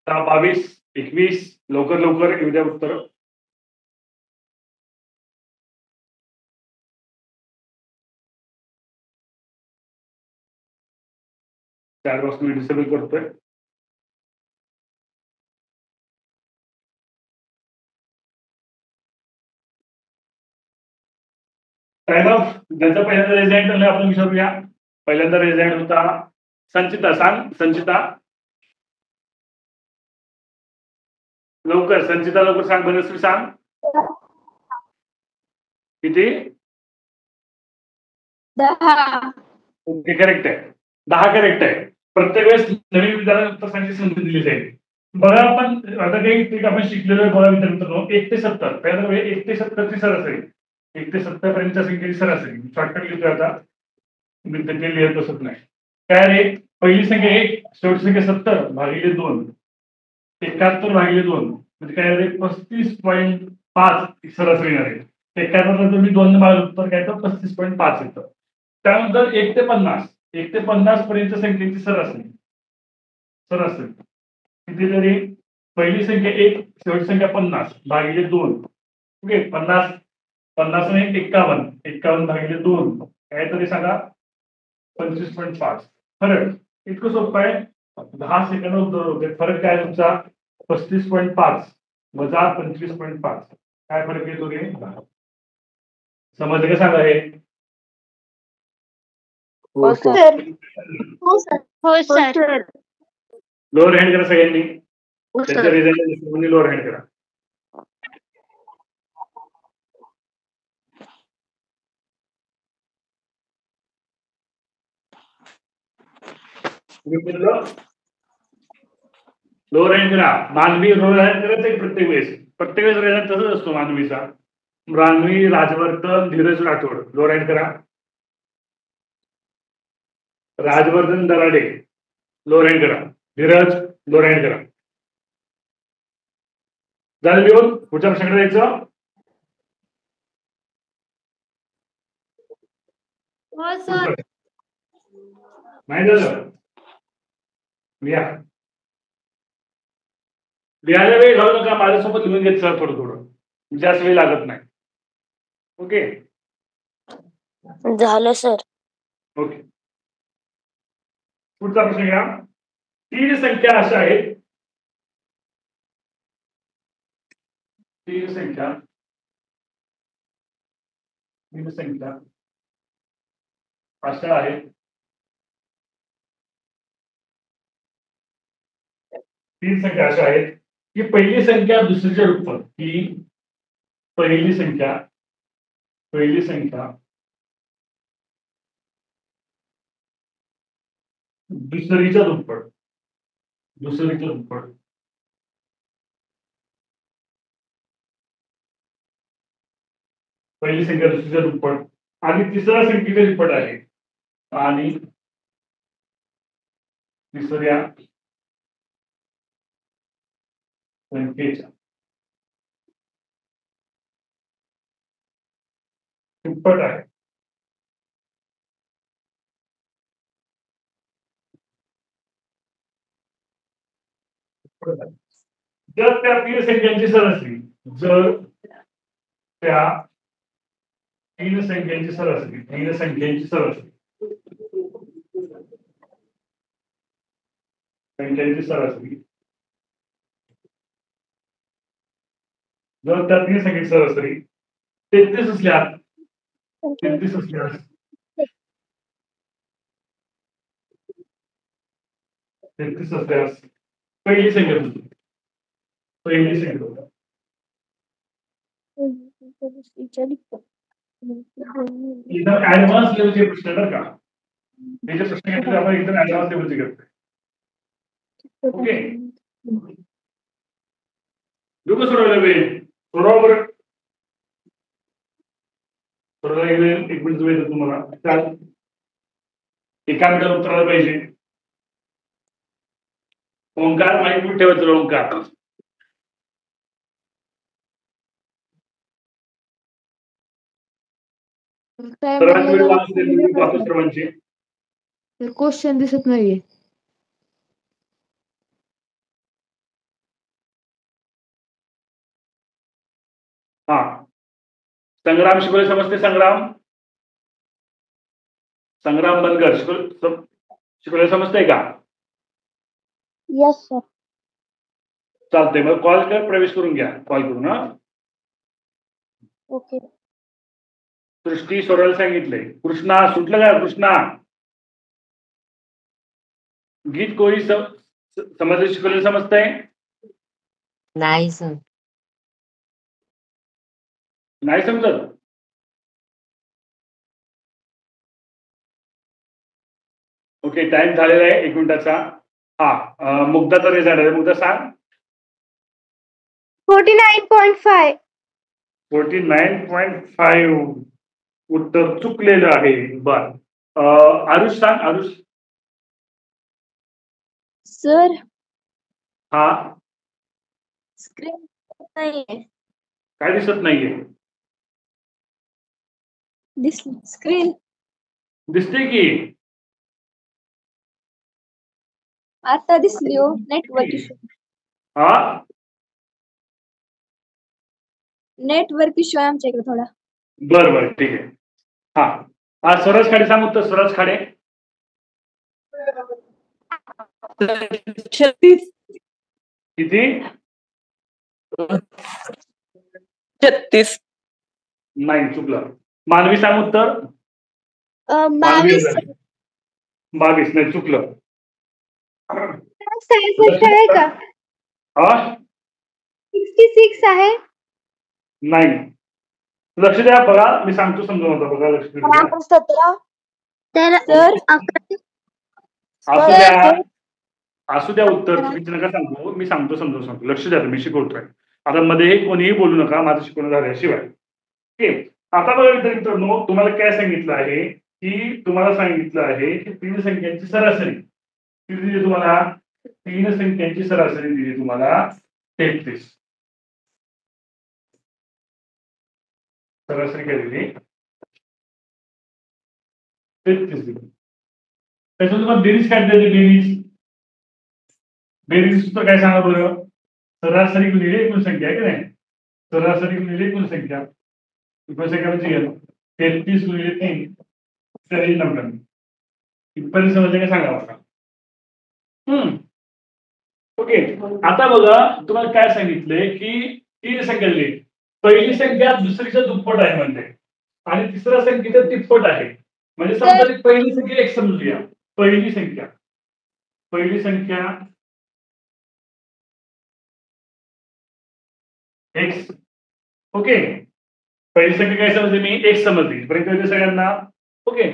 आता 22, 21 लवकर लवकर येऊ द्या उत्तर. चॅट बॉक्स मी डिसेबल करतोय. Time of. ज्यांचा पहिल्यांदा रेझाईन झाला आपण विचारूया. पहिल्यांदा रेझाईन होता संचिता. सांग संचिता लवकर. संचिता लवकर सांग. बनश्री सांग किती. 10. ओके करेक्ट आहे. 10 करेक्ट आहे. प्रत्येक वेळेस नवीन विद्यार्थ्यांना उत्तर सांगण्याची संधी दिली जाईल. बघा आपण आता काही ट्रिक आपण शिकलेलो आहे. बघा मित्रांनो 1 ते 70 पहिल्यांदा 1 ते 70 ची सरासरी. 1 ते 70 पर्यंतच्या संख्येची सरासरी शॉर्टकट लिहितोय आता. ते लिहित बसत नाही. काय रे. पहिली संख्या 1, शेवटची संख्या 70 भागिले 2. 71 भागिले 2 म्हणजे काय रे 35.5 सरासरी येणार आहे. 71 जर मी 2 भागलं तर काय तर 35.5 येतं. त्यानंतर 1 ते 50. 1 ते 50 पर्यंत संख्येची सरासरी सरासरी किती तरी. पहिली संख्या 1, शेवटची संख्या 50 भागिले 2. ओके 50 50 आणि 51. 51 भागिले 2 काय तरी सांगा 25.5. फरक इतकं सोपं आहे. 10 सेकंद उत्तर होते. फरक काय तुमचा 35.5 वजा 25.5 काय फरक येतो रे. समजलं का सांगा हे. हो सर. सर. हो सर. हो सर. लोअर हँड करा सगळ्यांनी. हो त्याच्या सर. रिझल्ट लोअर हँड करा. लोअर हँड करा. मानवी लोअर हँड करायचं प्रत्येक वेळेस रिझल्ट तसंच असतो मानवीचा. मानवी राजवर्धन धीरज राठोड लोअर हँड करा. राजवर्धन दराडे लोअर हँड करा. धीरज लोअर हँड करा. झालं लिहून. पुढच्या प्रश्नाकडे जायचं. हो सर. नाही झालं. लिहायला वेळ घालू नका. माझ्यासोबत लिहून घेत सर थोडं थोडं. जास्त वेळ लागत नाही. ओके झालं सर. ओके. पुढचा प्रश्न घ्या. 3 संख्या अशा आहेत. 3 संख्या अशा आहेत. 3 संख्या अशा आहेत की पहिली संख्या दुसरीच्या रूपात. ही पहिली संख्या दुसरीच्या दुप्पट. पहिली संख्या दुसरीच्या दुप्पट आणि तिसऱ्या संख्येच्या दुप्पट आहे. आणि तिसऱ्या संख्येच्या दुप्पट आहे. जर त्या 3 संख्यांची सरासरी जर त्या 3 संख्यांची सरासरी जर त्या 3 संख्येची सरासरी 33 असल्या 33 असल्यास पहिली संख्या तुझी पहिली संख्या एकदम ऍडव्हान्स लेवलचे प्रश्न बरं का हे जे प्रश्न घेतले आपण एकदम ऍडव्हान्स लेवलचे घेतोय ओके डोकं सोडवलं बे सोडवा बरं सोडवायला एक मिनिट वेळ देतो तुम्हाला चाल एका मिनिटात उत्तर आलं पाहिजे ओंकार माईक म्यूट ठेवायचं ओंकार सर्वांची वेळ वाचते सर्वांची क्वेश्चन दिसत नाहीये. हा संग्राम शिकवले समजते संग्राम संग्राम बनकर शिकवले समजते का यस सर. चालतंय मग कॉल कर प्रवेश करून घ्या कॉल करून हा ओके. सृष्टी सोडायला सांगितलंय कृष्णा सुटलं का कृष्णा गीत कोरी समजले शिकवले समजतंय नाही सर. नाही समजत ओके टाइम झालेला आहे 1 मिनिटाचा हा मुग्धाचा रिझल्ट आहे मुग्धा सांग 49.5. 49.5 उत्तर चुकलेलं आहे बर आरुष सांग आरुष सर हा स्क्रीन नाहीये. काय दिसत नाहीये स्क्रीन दिसते की आता दिसली हो. नेटवर्क इश्यू हा नेटवर्क इश्यू आहे आमच्या इकडे थोडा. बर बर ठीक आहे हा स्वराज खाडे सांग उत्तर स्वराज खाडे 36. किती 36. नाही चुकलं मानवी सांग उत्तर 22 22 नाही चुकलं 66 आहे का हा 66 आहे. नाही लक्ष द्या बघा मी सांगतो समजून होता बघा लक्ष द्या 17 तर सर असू द्या असू द्या उत्तर चुकीचं नका सांगू मी सांगतो समजून सांगतो लक्ष द्या मी शिकवतोय आता मध्ये कोणीही बोलू नका माझं शिकवणं झाल्याशिवाय ओके आता बघा मित्रांनो तुम्हाला काय सांगितलं आहे की तुम्हाला सांगितलं आहे की 3 संख्यांची सरासरी किती दिली तुम्हाला 3 संख्यांची सरासरी दिली तुम्हाला 33 सरासरी काय दिली 33 दिली त्याच्यात तुम्हाला बेरीज काढता येते बेरीज सूत्र काय सांगा बरं सरासरी गुणिले एकूण संख्या आहे की नाही सरासरी गुणिले एकूण संख्या एकूण संख्या म्हणजे 33 गुणिले 3 बेरीज नंबर इथपर्यंत समजलं काय सांगा बघा ओके आता बघा तुम्हाला काय सांगितलंय की 3 संख्या दिली पहिली संख्या दुसरीच्या दुप्पट आहे म्हणजे आणि तिसऱ्या संख्येच्या तिप्पट आहे म्हणजे समजा पहिली संख्या एक समजूया पहिली संख्या एक्स ओके पहिली संख्या काय समजली मी एक समजली पर्यंत सगळ्यांना ओके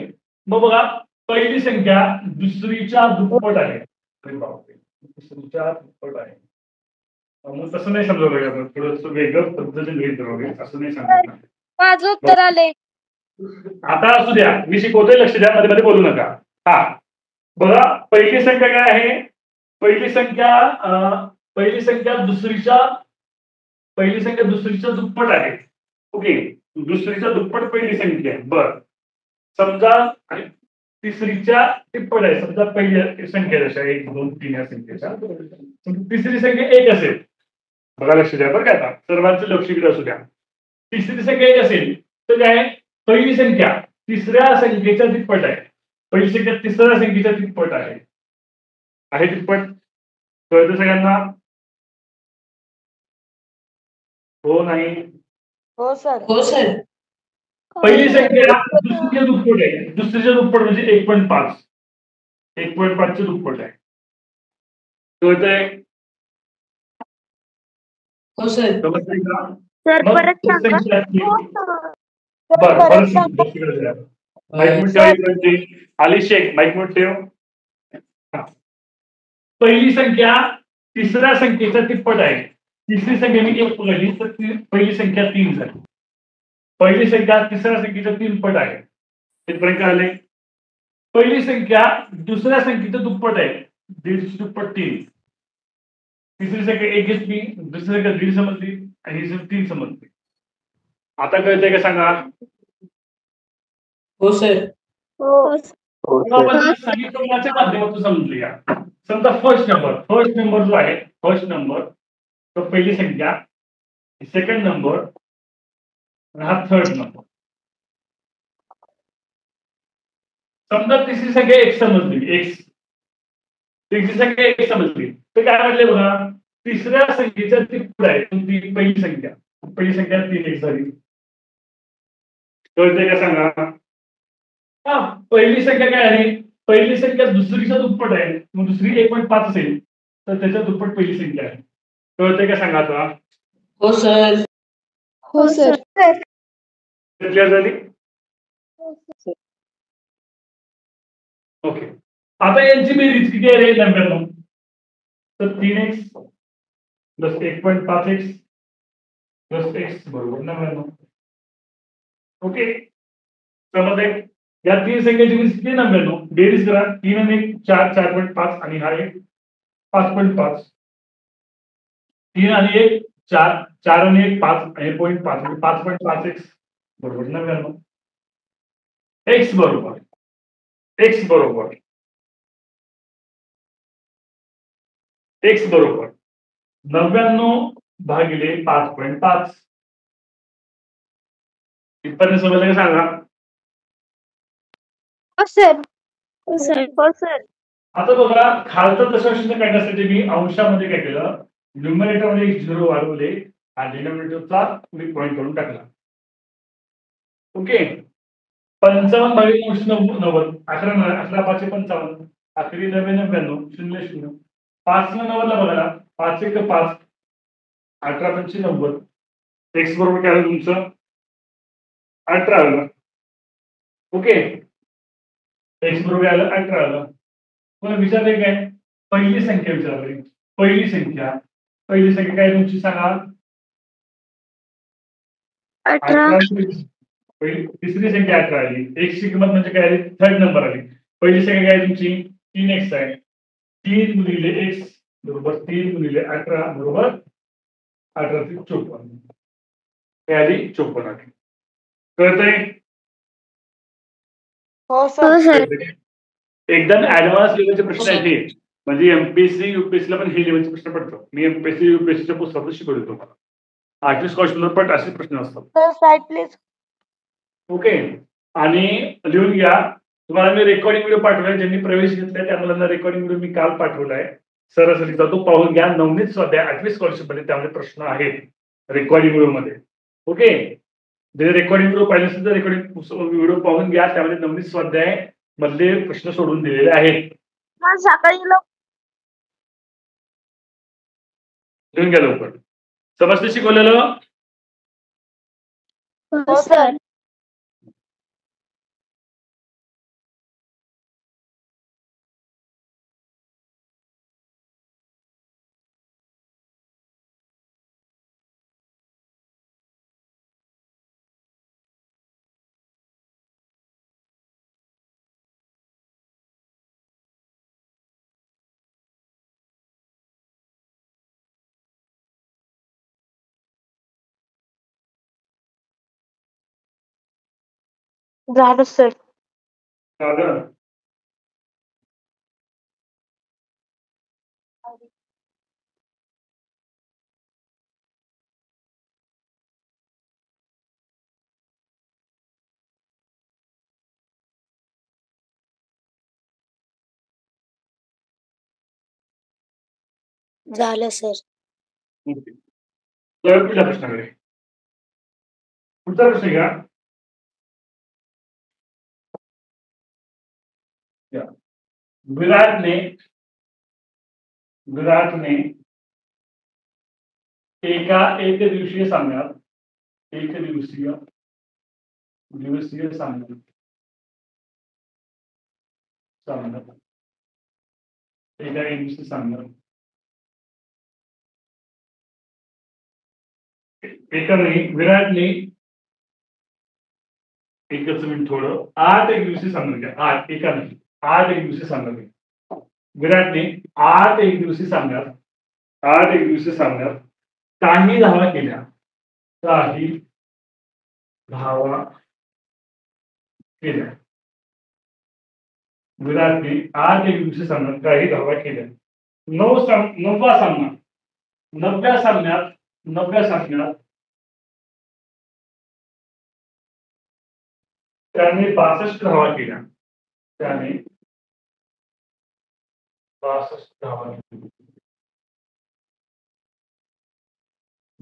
मग बघा पहिली संख्या दुसरीच्या दुप्पट आहे दुसरीच्या दुप्पट आहे मग तसं नाही समजवलं थोडंसं वेगळं पद्धतीने घेत असं नाही सांगितलं माझं उत्तर आले. आता असू द्या मी शिकवतोय लक्ष द्या मध्ये मध्ये बोलू नका हा बघा पहिली संख्या काय आहे पहिली संख्या दुसरीच्या दुप्पट आहे ओके दुसरीच्या दुप्पट पहिली संख्या आहे बर समजा तिसरीच्या तिप्पट आहे समजा पहिली संख्या जशा 1 2 3 या संख्येच्या तिसरी संख्या 1 असेल बघा लक्ष द्या बरं काय आता सर्वांचं लक्ष इकडे असू द्या तिसरी संख्या 1 असेल तर काय पहिली संख्या तिसऱ्या संख्येच्या तिप्पट आहे पहिली संख्या तिसऱ्या संख्येच्या तिप्पट आहे तिप्पट कळतं सगळ्यांना हो नाही हो सर. हो सर. पहिली संख्या दुसरीच्या दुप्पट आहे. दुसरीच्या दुप्पट म्हणजे 1.5. 1.5 चे दुप्पट आहे. कळतंय? हो सर. समजतंय का? सर मग परत ती सांगा. संख्या ती- सर बरं परत परत सांगा. माईक म्यूट ठेव. आली शेख माईक म्यूट ठेव. हा. पहिली संख्या तिसऱ्या संख्येच्या तिप्पट आहे. तिसरी संख्या मी 1 पकडली तर पहिली संख्या 3 झाली. पहिली संख्या तिसऱ्या संख्येच्या 3 पट आहे. इथपर्यंत आले. पहिली संख्या दुसऱ्या संख्येचं दुप्पट आहे. 1.5 दुप्पट 3. तिसरी संख्या 1 घेतली, दुसरी संख्या 1.5 समजली आणि ही 3 समजली. आता कळतंय का सांगा? हो सर. हो आपण समीकरणाच्या माध्यमातून समजली या. समजा फर्स्ट नंबर जो आहे फर्स्ट नंबर तो पहिली संख्या, सेकंड नंबर आणि हा थर्ड नंबर. समजा तिसरी संख्या एक समजली, तिसरी संख्या एक समजली तर काय म्हटले बघा, तिसऱ्या संख्येच्या तिप्पट आहे ती पहिली संख्या. पहिली संख्या 3 झाली. कळते का सांगा? हा पहिली संख्या काय आहे? पहिली संख्या दुसरीच्या दुप्पट आहे. मग दुसरी 1.5 असेल तर त्याच्या दुप्पट पहिली संख्या आहे. कळते का सांगा आता? हो सर. हो सर. क्लिअर झाली? ओके. आता यांची बेरीज किती आहे रे? 99. तर 3x plus 1.5x plus x बरोबर 99. ओके समजले? या 3 संख्येची बेरीज किती? 99. बेरीज करा. 3 आणि 1 4, 4.5 आणि हा एक 5.5. 3 आणि 1 4, 4 आणि 1 5 आणि 0.5 म्हणजे 5.5x बरोबर 99. x बरोबर 99 भागिले 5.5. इथपर्यंत समजलं का सांगा? हो सर. हो सर. हो सर. आता बघा खालचं दशांश काढण्यासाठी मी अंशामध्ये काय केलं, न्यूमरेटर मध्ये 0 वाढवले आणि डिनॉमिनेटरचा मी पॉईंट करून टाकला. ओके 55 भागिले 90 11 5 55 आखरी 99 0 0 5 ला 90 ला बघा 5 1 5 18 5 90. एक्स बरोबर काय आलं तुमचं 18 आलं. ओके एक्स बरोबर आलं 18 आलं. मला विचारले काय? पहिली संख्या विचारली. पहिली संख्या काय तुमची सांगा? 18. तिसरी संख्या 18 आली. एक्स ची किंमत म्हणजे काय आली? थर्ड नंबर आली. पहिली संख्या काय तुमची? 3x आहे. 3 गुणिले x बरोबर 3 गुणिले 18 बरोबर 18 ते 54. काय आली? 54 आली. कळतंय? हो सर. एकदम ऍडव्हान्स लेवलचे प्रश्न आहेत हे. म्हणजे एमपीएससी युपीएससीला पण हे लेवलचे प्रश्न पडतात. मी एमपीएससी युपीएससीच्या पुस्तकातून शिकवतो तुम्हाला. आर्टिस्ट क्वेश्चनवर पण असे प्रश्न असतात. Sir side please. ओके आणि लिहून घ्या. तुम्हाला मी रेकॉर्डिंग व्हिडिओ पाठवलाय. ज्यांनी प्रवेश घेतलाय त्या मुलांना रेकॉर्डिंग व्हिडिओ मी काल पाठवलाय. सरासरीचा तो पाहून घ्या. नवनीत स्वाध्याय 8वी स्कॉलरशिप मध्ये त्यामध्ये प्रश्न आहेत रेकॉर्डिंग व्हिडिओ मध्ये. ओके जे रेकॉर्डिंग व्हिडिओ पाहिजे असेल तर रेकॉर्डिंग व्हिडिओ पाहून घ्या. त्यामध्ये नवनीत स्वाध्याय मधले प्रश्न सोडून दिलेले आहेत. सकाळी लिहून घ्या लवकर. समजते शिकवलेलं? हो सर. झालं सर. झालं. झालं सर. ओके तर पहिला प्रश्नाकडे पुढचा प्रश्न घ्या. या. विराटने एका एक दिवसीय सामन्यात विराटने एकच मिनिट थोडं 8 एक दिवसीय सामन्यात 8 एका नाही 8 एक दिवसीय सामन्यात विराटने 8 एक दिवसीय सामन्यात काही धावा केल्या विराटने 8 एक दिवसीय सामन्यात काही धावा केल्या. 9व्या सामन्यात त्याने 62 धावा केल्या.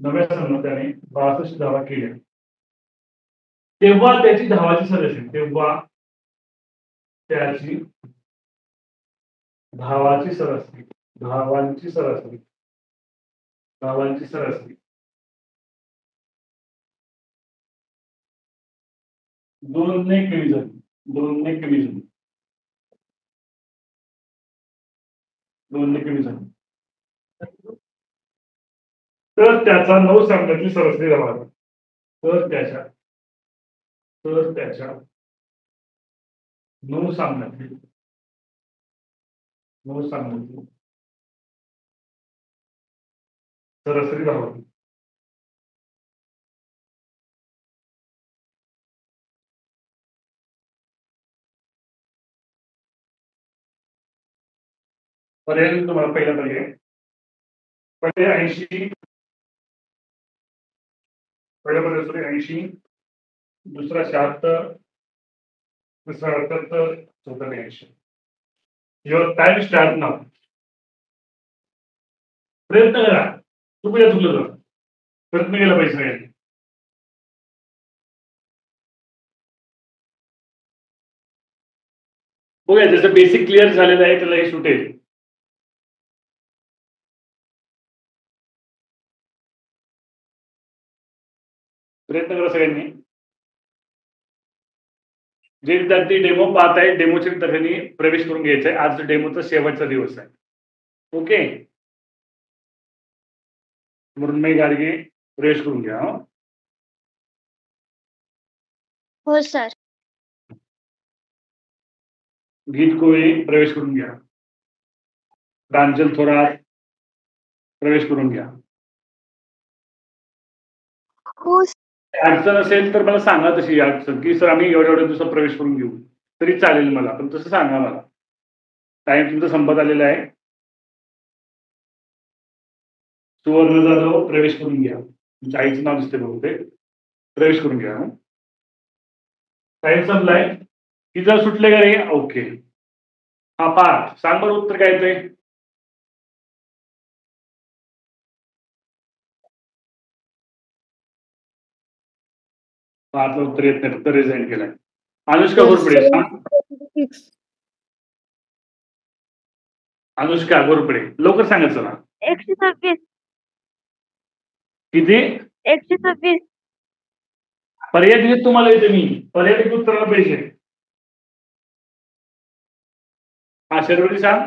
9व्या सामन्यात त्याने 62 धावा केल्या. तेव्हा त्याची धावांची सरासरी 2 ने कमी झाली. तर त्याचा 9 सामन्यातील सरासरी धावा तर त्याच्या 9 सामन्यातील सरासरी धावा पर्याय तुम्हाला पहिला पर्याय 80 दुसरा 76 तिसरा 78 चौथा 80. युअर टाइम स्टार्ट नाव. प्रयत्न करा. चुकलं प्रयत्न केला पाहिजे सगळ्यांनी. बघूया त्याचं बेसिक क्लिअर झालेलं आहे त्याला हे सुटेल. प्रयत्न करा सगळ्यांनी. जे विद्यार्थी डेमो पाहत आहे डेमोच्या विद्यार्थ्यांनी प्रवेश करून घ्यायचा आहे. आज डेमोचा शेवटचा दिवस आहे. ओके मृण्मयी गाडगे प्रवेश करून घ्या. हो सर. गीत कोळी प्रवेश करून घ्या. प्रांजल थोरात प्रवेश करून घ्या. हो. अडचण असेल तर मला सांगा तशी अडचण की सर आम्ही एवढ्या दिवसात प्रवेश करून घेऊ तरी चालेल मला पण तसं सांगा मला. टाइम तुमचा संपत आलेला आहे. सुवर्ण जाधव प्रवेश करून घ्या. तुमच्या आईचं नाव दिसते बहुतेक. प्रवेश करून घ्या. टाइम संपलाय. की जर सुटले का रे ओके. हा पाच सांग बरं उत्तर काय ते. पाचला उत्तर येत नाही फक्त रिझाईन केलाय. अनुष्का घोरपडे सांग. अनुष्का घोरपडे लवकर सांगा चला. 126. किती. 126. पर्याय दिले तुम्हाला येते मी. पर्याय उत्तराला पैसे. हा शर्वरी सांग.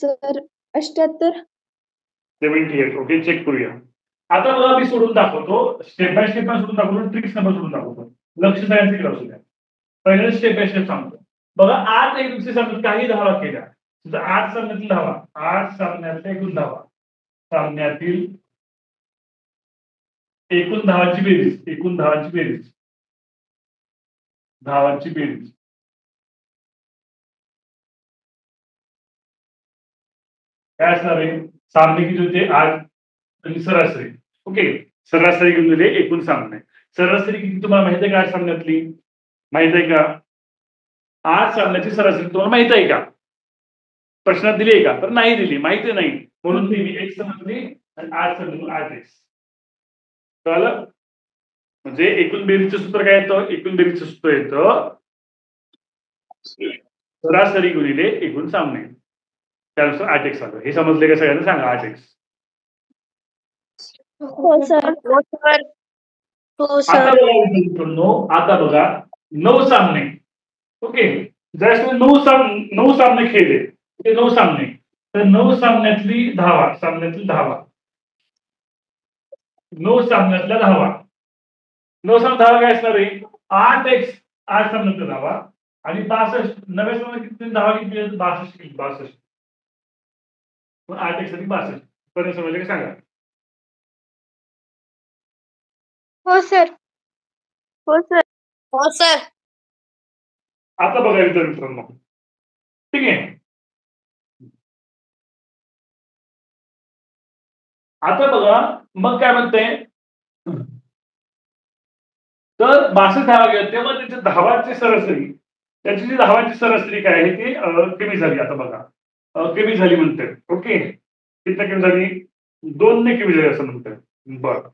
सर 78. 78 ओके चेक करूया. आता बघा मी सोडून दाखवतो. स्टेप बाय स्टेप सोडून दाखवतो. ट्रिक्स नंबर सोडून दाखवतो. लक्ष सगळ्यांचं केलं असू द्या. पहिलं स्टेप बाय स्टेप सांगतो. बघा 8 एक दिवशी सामन्यात काही धावा केल्या. 8 सामन्यातील धावा 8 सामन्यातल्या एकूण धावा सामन्यातील एकूण धावांची बेरीज काय असणार आहे. सामने किती होते 8 आणि सरासरी. ओके सरासरी घेऊन दिले एकूण सामने. सरासरी किती तुम्हाला माहिती आहे का 8 सामन्यातली. माहित आहे का 8 सामन्याची सरासरी तुम्हाला माहित आहे का. प्रश्नात दिली आहे का तर नाही दिली. माहिती नाही म्हणून दिली. एक समजली आणि 8 समजून 8x कळलं. म्हणजे एकूण बेरीजचं सूत्र काय येतं. एकूण बेरीजचं सूत्र येतं सरासरी गुणिले एकूण सामने, त्यानुसार 8x आलं. हे समजले का सगळ्यांना? सांगा 8x. हो सर. हो सर. हो आता सर. बघा मित्रांनो, आता बघा 9 सामने. ओके, ज्यावेळेस 9 सामने खेळले, ते 9 सामने, तर 9 सामन्यातली धावा, 9 सामन्यातल्या धावा, 9 सामन्यात धावा काय असणार आहे? 8x, 8 सामन्यातल्या धावा, आणि 62 नव्या सामन्यात किती धावा किती आहेत? 62. पण 8x आणि 62 पर्यंत समजले का? सांगा. हो सर. हो सर. हो सर. आता बघा मित्रांनो, ठीक आहे. आता बघा मग काय म्हणते, तर 62 धावा गेल्या तेव्हा त्याच्या धावांची सरासरी, त्याची जी धावांची सरासरी काय आहे ती कमी झाली. आता बघा कमी झाली म्हणते. ओके, किती कमी झाली? 2 ने कमी झाली असं म्हणतात. बरं,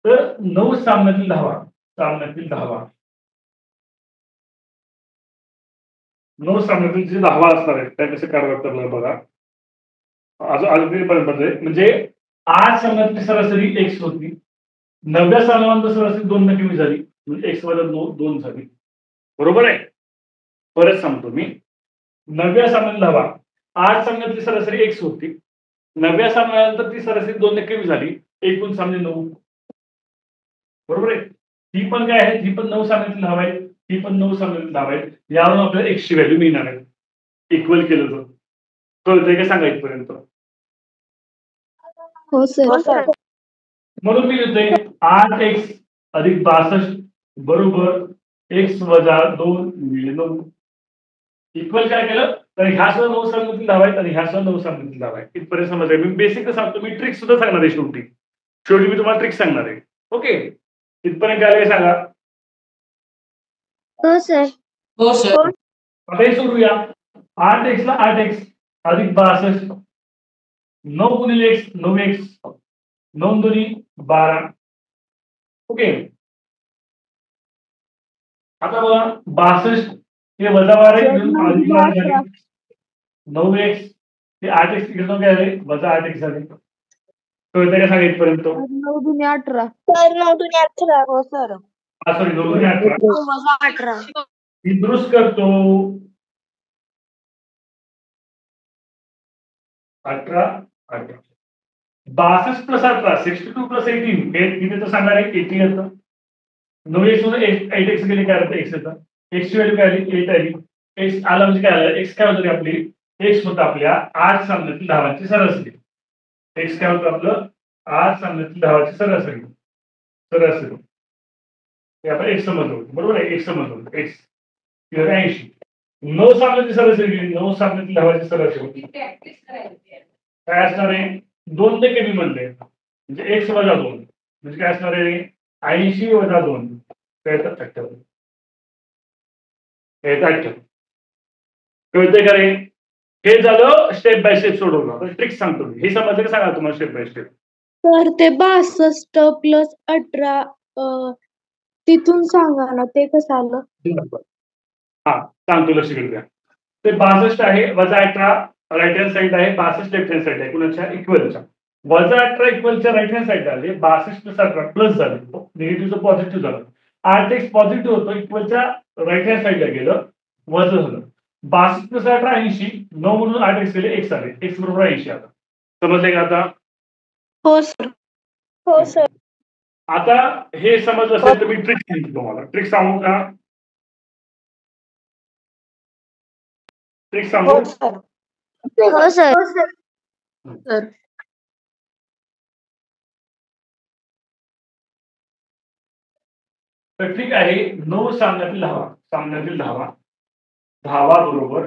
तर 9 सामन्यातील धावा, 9 सामन्यातील जी धावा असणार आहेत त्या कसे काढाव्यात तर बघा. अजून म्हणजे 8 सामन्यातली सरासरी x होती, 9व्या सामन्यानंतर सरासरी 2 ने कमी झाली, म्हणजे x वजा 2 झाली. बरोबर आहे? परत सांगतो मी, 9व्या सामन्यातील धावा, 8 सामन्यातली सरासरी x होती, 9व्या सामन्यानंतर ती सरासरी 2 ने कमी झाली, एकूण सामने 9. बरोबर आहे? ही पण काय आहे? ही पण 9 सामन्यातील धावा आहे, ही पण 9 सामन्यातील धावा आहे. यावरून आपल्याला x ची व्हॅल्यू मिळणार आहे. इक्वल केलं तर कळतंय का? सांगा इथपर्यंत. हो सर. म्हणून मी लिहितोय 8x अधिक 62 बरोबर x वजा 2 गुणिले 9. इक्वल काय केलं तर ह्या सुद्धा 9 सामन्यातील धावा आहेत आणि ह्या सुद्धा 9 सामन्यातील धावा आहेत. इथपर्यंत समजलंय? मी बेसिक सांगतो, मी ट्रिक सुद्धा सांगणार आहे शेवटी मी तुम्हाला ट्रिक सांगणार आहे. ओके, इथपर्यंत काय सांगा. हो सर. हो सर. आता हे सोडूया. 8x ला 8x अधिक 62, 9 गुणिले x 9x, 9 दोन्ही 12. ओके, आता बघा 62 हे वजा 12 घेऊन 9x हे 8x घेऊन काय झाले? वजा 8x झाले. कळतंय का? सांगा इथपर्यंत. 9 दुनी 18. सर 9 दुनी 18. हो सर. सॉरी 9 दुनी 18. वजा 18. मी दुरुस्त करतो. 18 18 62 प्लस 18 62 प्लस 18 हे तिथे तर सांगणार आहे 80 येतं. 9x मध्ये 8x गेले काय होतं? x येतं. x ची व्हॅल्यू काय आली? 8 आली. x आला म्हणजे काय आलं? x काय होतं आपली? x होतं आपल्या 8 सामन्यातील धावांची सरासरी. x काय होतं आपलं? 8 सामन्यातील धावांची सरासरी. हे आपण x समजलं. बरोबर आहे? x समजलं. x 80. 9 सामन्याची सरासरी गेली, 9 सामन्यातील धावांची सरासरी काय असणार आहे? 2 ने कमी म्हणले म्हणजे x वजा 2 म्हणजे काय असणार आहे? 80 वजा 2 काय येतं? 58. कळतंय का रे? हे झालं स्टेप बाय स्टेप सोडवलं. ट्रिक सांगतो मी. हे समजलं का? सांगा तुम्हाला स्टेप बाय स्टेप. तर ते 62 प्लस 18 तिथून सांगा ना, ते कसं आलं? हा सांगतो, लक्ष द्या. ते 62 आहे वजा 18 राईट हँड साईड आहे, 62 लेफ्ट हँड साईड आहे. कुणाच्या? इक्वलच्या. वजा 18 इक्वलच्या राईट हँड साईड आले, 62 प्लस 18 प्लस झाले, निगेटिव्हचं पॉझिटिव्ह झालं. 8x पॉझिटिव्ह होतं, इक्वलच्या राईट हँड साईडला गेलं, वजा झालं. 62 प्लस 18 80, 9 म्हणून 8x गेले, x आले, x बरोबर 80 आता. समजले का आता? हो सर. हो सर. आता हे समजलं असेल तर मी ट्रिक सांगितलं तुम्हाला. ट्रिक सांगू का? ट्रिक सांगू? हो सर. हो सर. सर. तर ठीक आहे. 9 सामन्यातील धावा बरोबर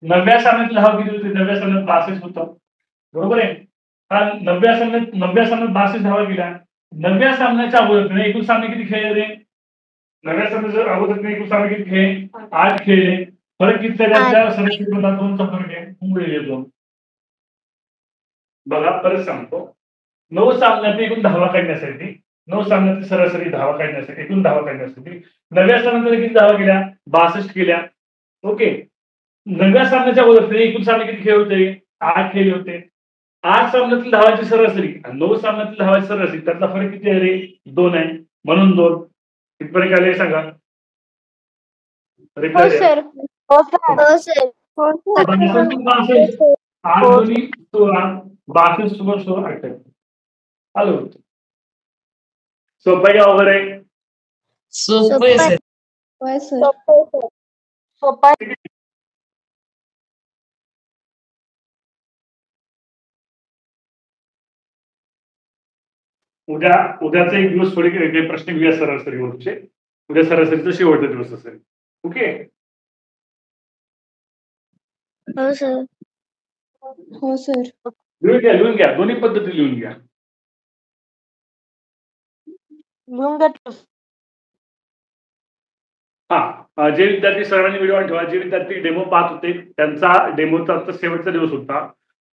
9व्या सामन्यातील धावा किती होती? 9व्या सामन्यात 62 होतं. बरोबर आहे? कारण 9व्या सामन्यात 62 धावा गेल्या. 9व्या सामन्याच्या अगोदर एकूण सामने किती खेळले रे? 9व्या सामन्याच्या अगोदर एकूण सामने किती खेळले? 8 खेळले. फरक किती? 2 चा फरक आहे. गुणिले 2. बघा परत सांगतो. 9 सामन्यात एकूण धावा काढण्यासाठी 9 सामन्यात सरासरी धावा काढण्यासाठी एकूण धावा काढण्यासाठी 9व्या सामन्यात किती धावा केल्या? 62 केल्या. ओके. 9व्या सामन्याच्या अगोदर एकूण सामने किती खेळ होते? 8 खेळ होते. 8 सामन्यातील धावांची सरासरी आणि 9 सामन्यातील धावांची सरासरी त्यातला फरक किती आहे रे? 2 आहे. म्हणून 2. कितपर्यंत आले सांगा? हो सर. हो सर. हो सर. 8 दोन्ही 16, 62 सोबत 16, 28. आलो. सोपं आहे का अवघड आहे? सोपं आहे सर. होय सर. सोपा. उद्याचा एक दिवस थोडे वेगळे प्रश्न घेऊया सरासरीवरचे. उद्या सरासरीचा शेवटचा दिवस असेल. ओके. हो सर. हो सर. लिहून घ्या दोन्ही पद्धती लिहून घ्या. लिहून घेतलं. जे विद्यार्थी सर्वांनी व्हिडिओ ऑन ठेवा. जे विद्यार्थी डेमो पाहत होते त्यांचा डेमोचा शेवटचा दिवस होता.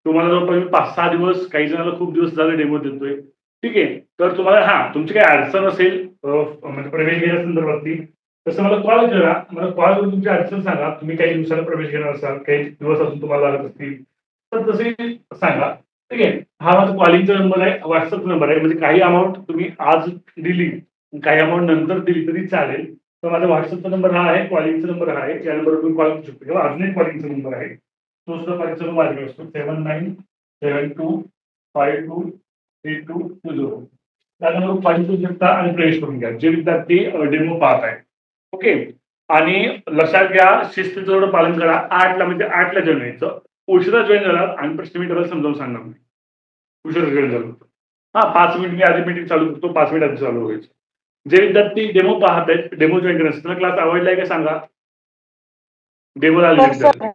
तुम्हाला जवळपास 5-6 दिवस, काही जणांना खूप दिवस झाले डेमो देतोय. ठीक आहे. तर तुम्हाला तुमची काही अडचण असेल म्हणजे प्रवेश घेण्या संदर्भातली, तसं मला कॉल करा. मला कॉल करून तुमची अडचण सांगा. तुम्ही काही दिवसाला प्रवेश घेणार असाल, काही दिवस अजून तुम्हाला लागत असतील तर तसे सांगा. ठीक आहे. हा माझा कॉलिंगचा नंबर आहे, व्हॉट्सअप नंबर आहे. म्हणजे काही अमाऊंट तुम्ही आज दिली, काही अमाऊंट नंतर दिली तरी चालेल. तर माझा व्हॉट्सअपचा नंबर हा आहे, कॉलिंगचा नंबर हा आहे. या नंबरवर तुम्ही कॉल करू शकता. किंवा अजून एक कॉलिंगचा नंबर आहे, तो सुद्धा कॉलिंगचा नंबर माझ्याकडे असतो. 7972523220. त्या नंबरवर कॉलिंग करू शकता आणि प्रवेश करून घ्या जे विद्यार्थी डेमो पाहत आहे. ओके. आणि लक्षात घ्या, शिस्तीचं थोडं पालन करा. 8ला म्हणजे 8ला जॉईन व्हायचं. उशिरा जॉईन झाला आणि प्रश्न मी डबल समजावून सांगणार नाही. उशिरा जॉईन झालो 5 मिनिट मी आधी मीटिंग चालू करतो, 5 मिनिट आधी चालू व्हायचं. जे विद्यार्थी डेमो पाहत आहेत, डेमो जॉईन करायचं, त्याला क्लास आवडलाय का सांगा? डेमो आले विद्यार्थी?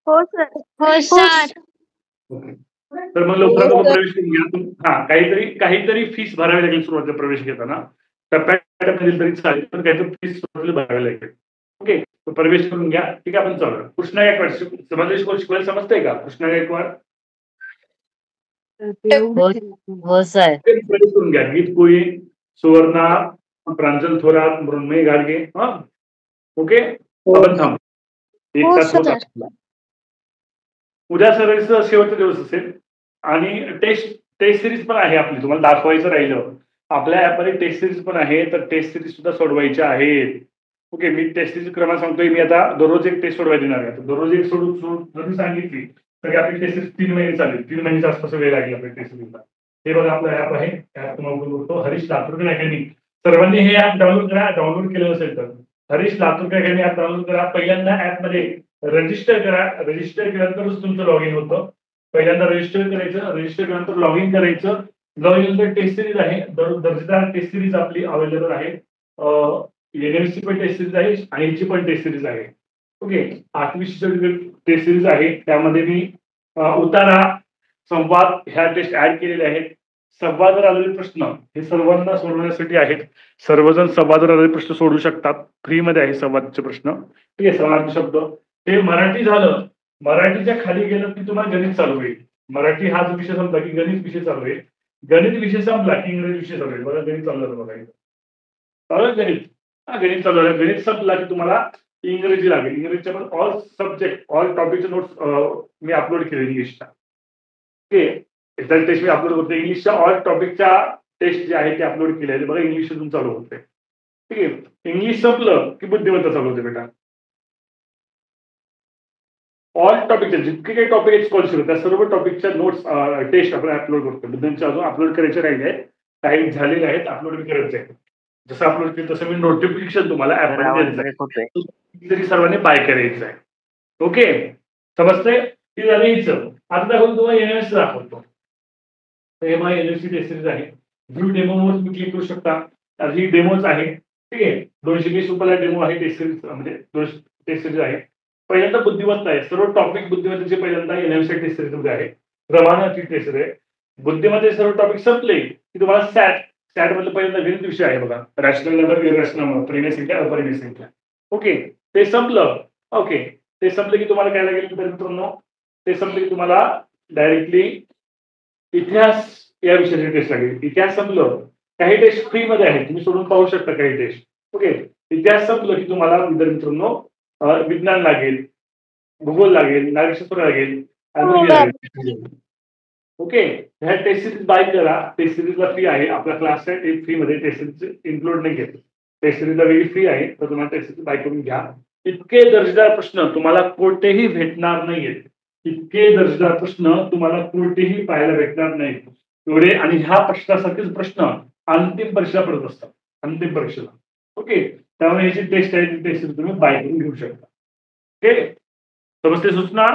हो सर. हो सर. ओके. तर मग लवकरात प्रवेश करून घ्या. काहीतरी फीस भरावी लागेल सुरुवातीला प्रवेश घेताना. टप्प्याटप्प्याने तरी चालेल, पण काहीतरी फीस सुरुवातीला भरावी लागेल. ओके. प्रवेश करून घ्या. ठीक आहे. आपण चालू. कृष्णा गायकवाड शिकवायला समजतंय का? कृष्णा गायकवाड हो सर. प्रवेश करून घ्या. गीत कोळी, सुवर्णा, प्रांजल थोरात, मृण्मयी घाडगे. ओके. आपण थांब. एक हो तास होत सर. आपला. उद्या सरांचा शेवटचा दिवस असेल आणि टेस्ट सिरीज पण आहे आपली. तुम्हाला दाखवायचं राहिलं, आपल्या ऍपमध्ये टेस्ट सिरीज पण आहे. तर टेस्ट सिरीज सुद्धा सोडवायच्या आहेत. ओके. मी टेस्ट सिरीज क्रमांक सांगतोय. मी आता दररोज एक टेस्ट सोडवायला देणार आहे. दररोज एक सोडून जरी सांगितली तरी आपली टेस्ट सिरीज 3 महिने चालेल. 3 महिन्याच्या आसपास वेळ लागेल आपल्या टेस्ट सिरीजला. हे बघा आपलं ऍप आहे. ऍप तुम्हाला ओपन करतो. हरीश लातूरकर अकॅडमी. सर्वांनी हे ऍप डाउनलोड करा. डाउनलोड केलं असेल तर Harish Laturkar academy app download करा. पहिल्यांदा ऍपमध्ये रजिस्टर करा. रजिस्टर केल्यानंतरच तुमचं लॉग इन होतं. पहिल्यांदा रजिस्टर करायचं. रजिस्टर केल्यानंतर लॉग इन करायचं. लॉग इन नंतर टेस्ट सिरीज आहे. दर्जेदार टेस्ट सिरीज आपली अवेलेबल आहे. एनएमसी पण टेस्ट सिरीज आहे आणि हिची पण टेस्ट सिरीज आहे. ओके. 8वी टेस्ट सिरीज आहे. त्यामध्ये मी उतारा, संवाद ह्या टेस्ट ऍड केलेल्या आहेत. संवादावर आलेले प्रश्न हे सर्वांना सोडवण्यासाठी आहेत. सर्वजण संवादावर आलेले प्रश्न सोडवू शकतात. फ्रीमध्ये आहे संवादाचे प्रश्न. ठीक आहे. समानार्थी शब्द हे मराठी झालं. मराठीच्या खाली गेलं की तुम्हाला गणित चालू होईल. मराठी हा जो विषय संपला की गणित विषय चालू आहे. गणित विषय संपला की इंग्रजी विषय चालू आहे. बघा गणित चालू झालं. बघा चालू आहे गणित. गणित चालू झालं. गणित संपला की तुम्हाला इंग्रजी लागेल. इंग्रजीच्या पण ऑल सब्जेक्ट ऑल टॉपिकचे नोट्स मी अपलोड केले इंग्लिशच्या. ओके. टेस्ट मी अपलोड करतो. इंग्लिशच्या ऑल टॉपिकच्या टेस्ट जे आहे ते अपलोड केले आहे. बघा इंग्लिशमधून चालू होते. ठीक आहे. इंग्लिश संपलं की बुद्धिमत्ता चालू होते बेटा. ऑल टॉपिकच्या जितके काही टॉपिक आहेत स्कॉलरशिप त्या सर्व टॉपिकच्या नोट्स टेस्ट आपण अपलोड करतो. बुद्धांच्या अजून अपलोड करायचे राहिले आहेत. काही झालेले आहेत. अपलोड करायचे आहेत. जसं अपलोड केलं तसं मी नोटिफिकेशन तुम्हाला तरी सर्वांनी बाय करायचं आहे. ओके. समजतंय? ती झाली हीच. आता दाखवून तुम्हाला एनएमसी दाखवतो. हे माझी एनएमसी टेस्ट सिरीज आहे. व्ह्यू डेमोवर तुम्ही क्लिक करू शकता. तर ही डेमोच आहे. ठीक आहे. 220 रुपयाला डेमो आहे. टेस्ट सिरीज म्हणजे टेस्ट सिरीज आहे. पहिल्यांदा बुद्धिमत्ता आहे. सर्व टॉपिक बुद्धिमत्तेचे पहिल्यांदा एनएमसी टेस्ट सिरीज मध्ये आहे. प्रमाणाची टेस्ट सिरीज आहे. बुद्धिमत्तेचे सर्व टॉपिक संपले की तुम्हाला सॅट मधलं पहिल्यांदा गणित विषय आहे. बघा रॅशनल नंबर, इरॅशनल नंबर, परिमेय संख्या, अपरिमेय संख्या. ओके. ते संपलं. ओके. ते संपलं की तुम्हाला काय लागेल तर मित्रांनो ते संपले की तुम्हाला डायरेक्टली इतिहास या विषयाची टेस्ट लागेल. इतिहास संपलं, काही टेस्ट फ्री मध्ये आहेत, तुम्ही सोडून पाहू शकता काही टेस्ट. ओके, इतिहास संपलं की तुम्हाला विद्यार्थी मित्रांनो विज्ञान लागेल, भूगोल लागेल, नागरिकशास्त्र लागेल, आणि लागेल. ओके, ह्या टेस्ट सिरीज बाय करा. टेस्ट सिरीजला फ्री आहे. आपला क्लास आहे फ्री मध्ये, टेस्ट सिरीज इन्क्लूड नाही घेत. टेस्ट सिरीजला वेगळी फ्री आहे, तर तुम्हाला टेस्ट सिरीज बाय करून घ्या. इतके दर्जेदार प्रश्न तुम्हाला कोठेही भेटणार नाहीयेत. इतके दर्जेदार प्रश्न तुम्हाला कोठेही पाहायला भेटणार नाहीत एवढे. आणि ह्या प्रश्नासारखेच प्रश्न अंतिम परीक्षेला पडत असतात, अंतिम परीक्षेला. ओके, त्यामुळे ह्याची टेस्ट आहे, टेस्ट सिरीज तुम्ही बाय करून घेऊ शकता. ओके, समजते सूचना?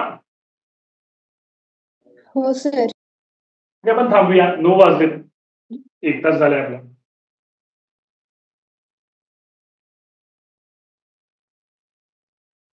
हो सर. आपण थांबूया, 9 वाजले, 1 तास झालाय आपला.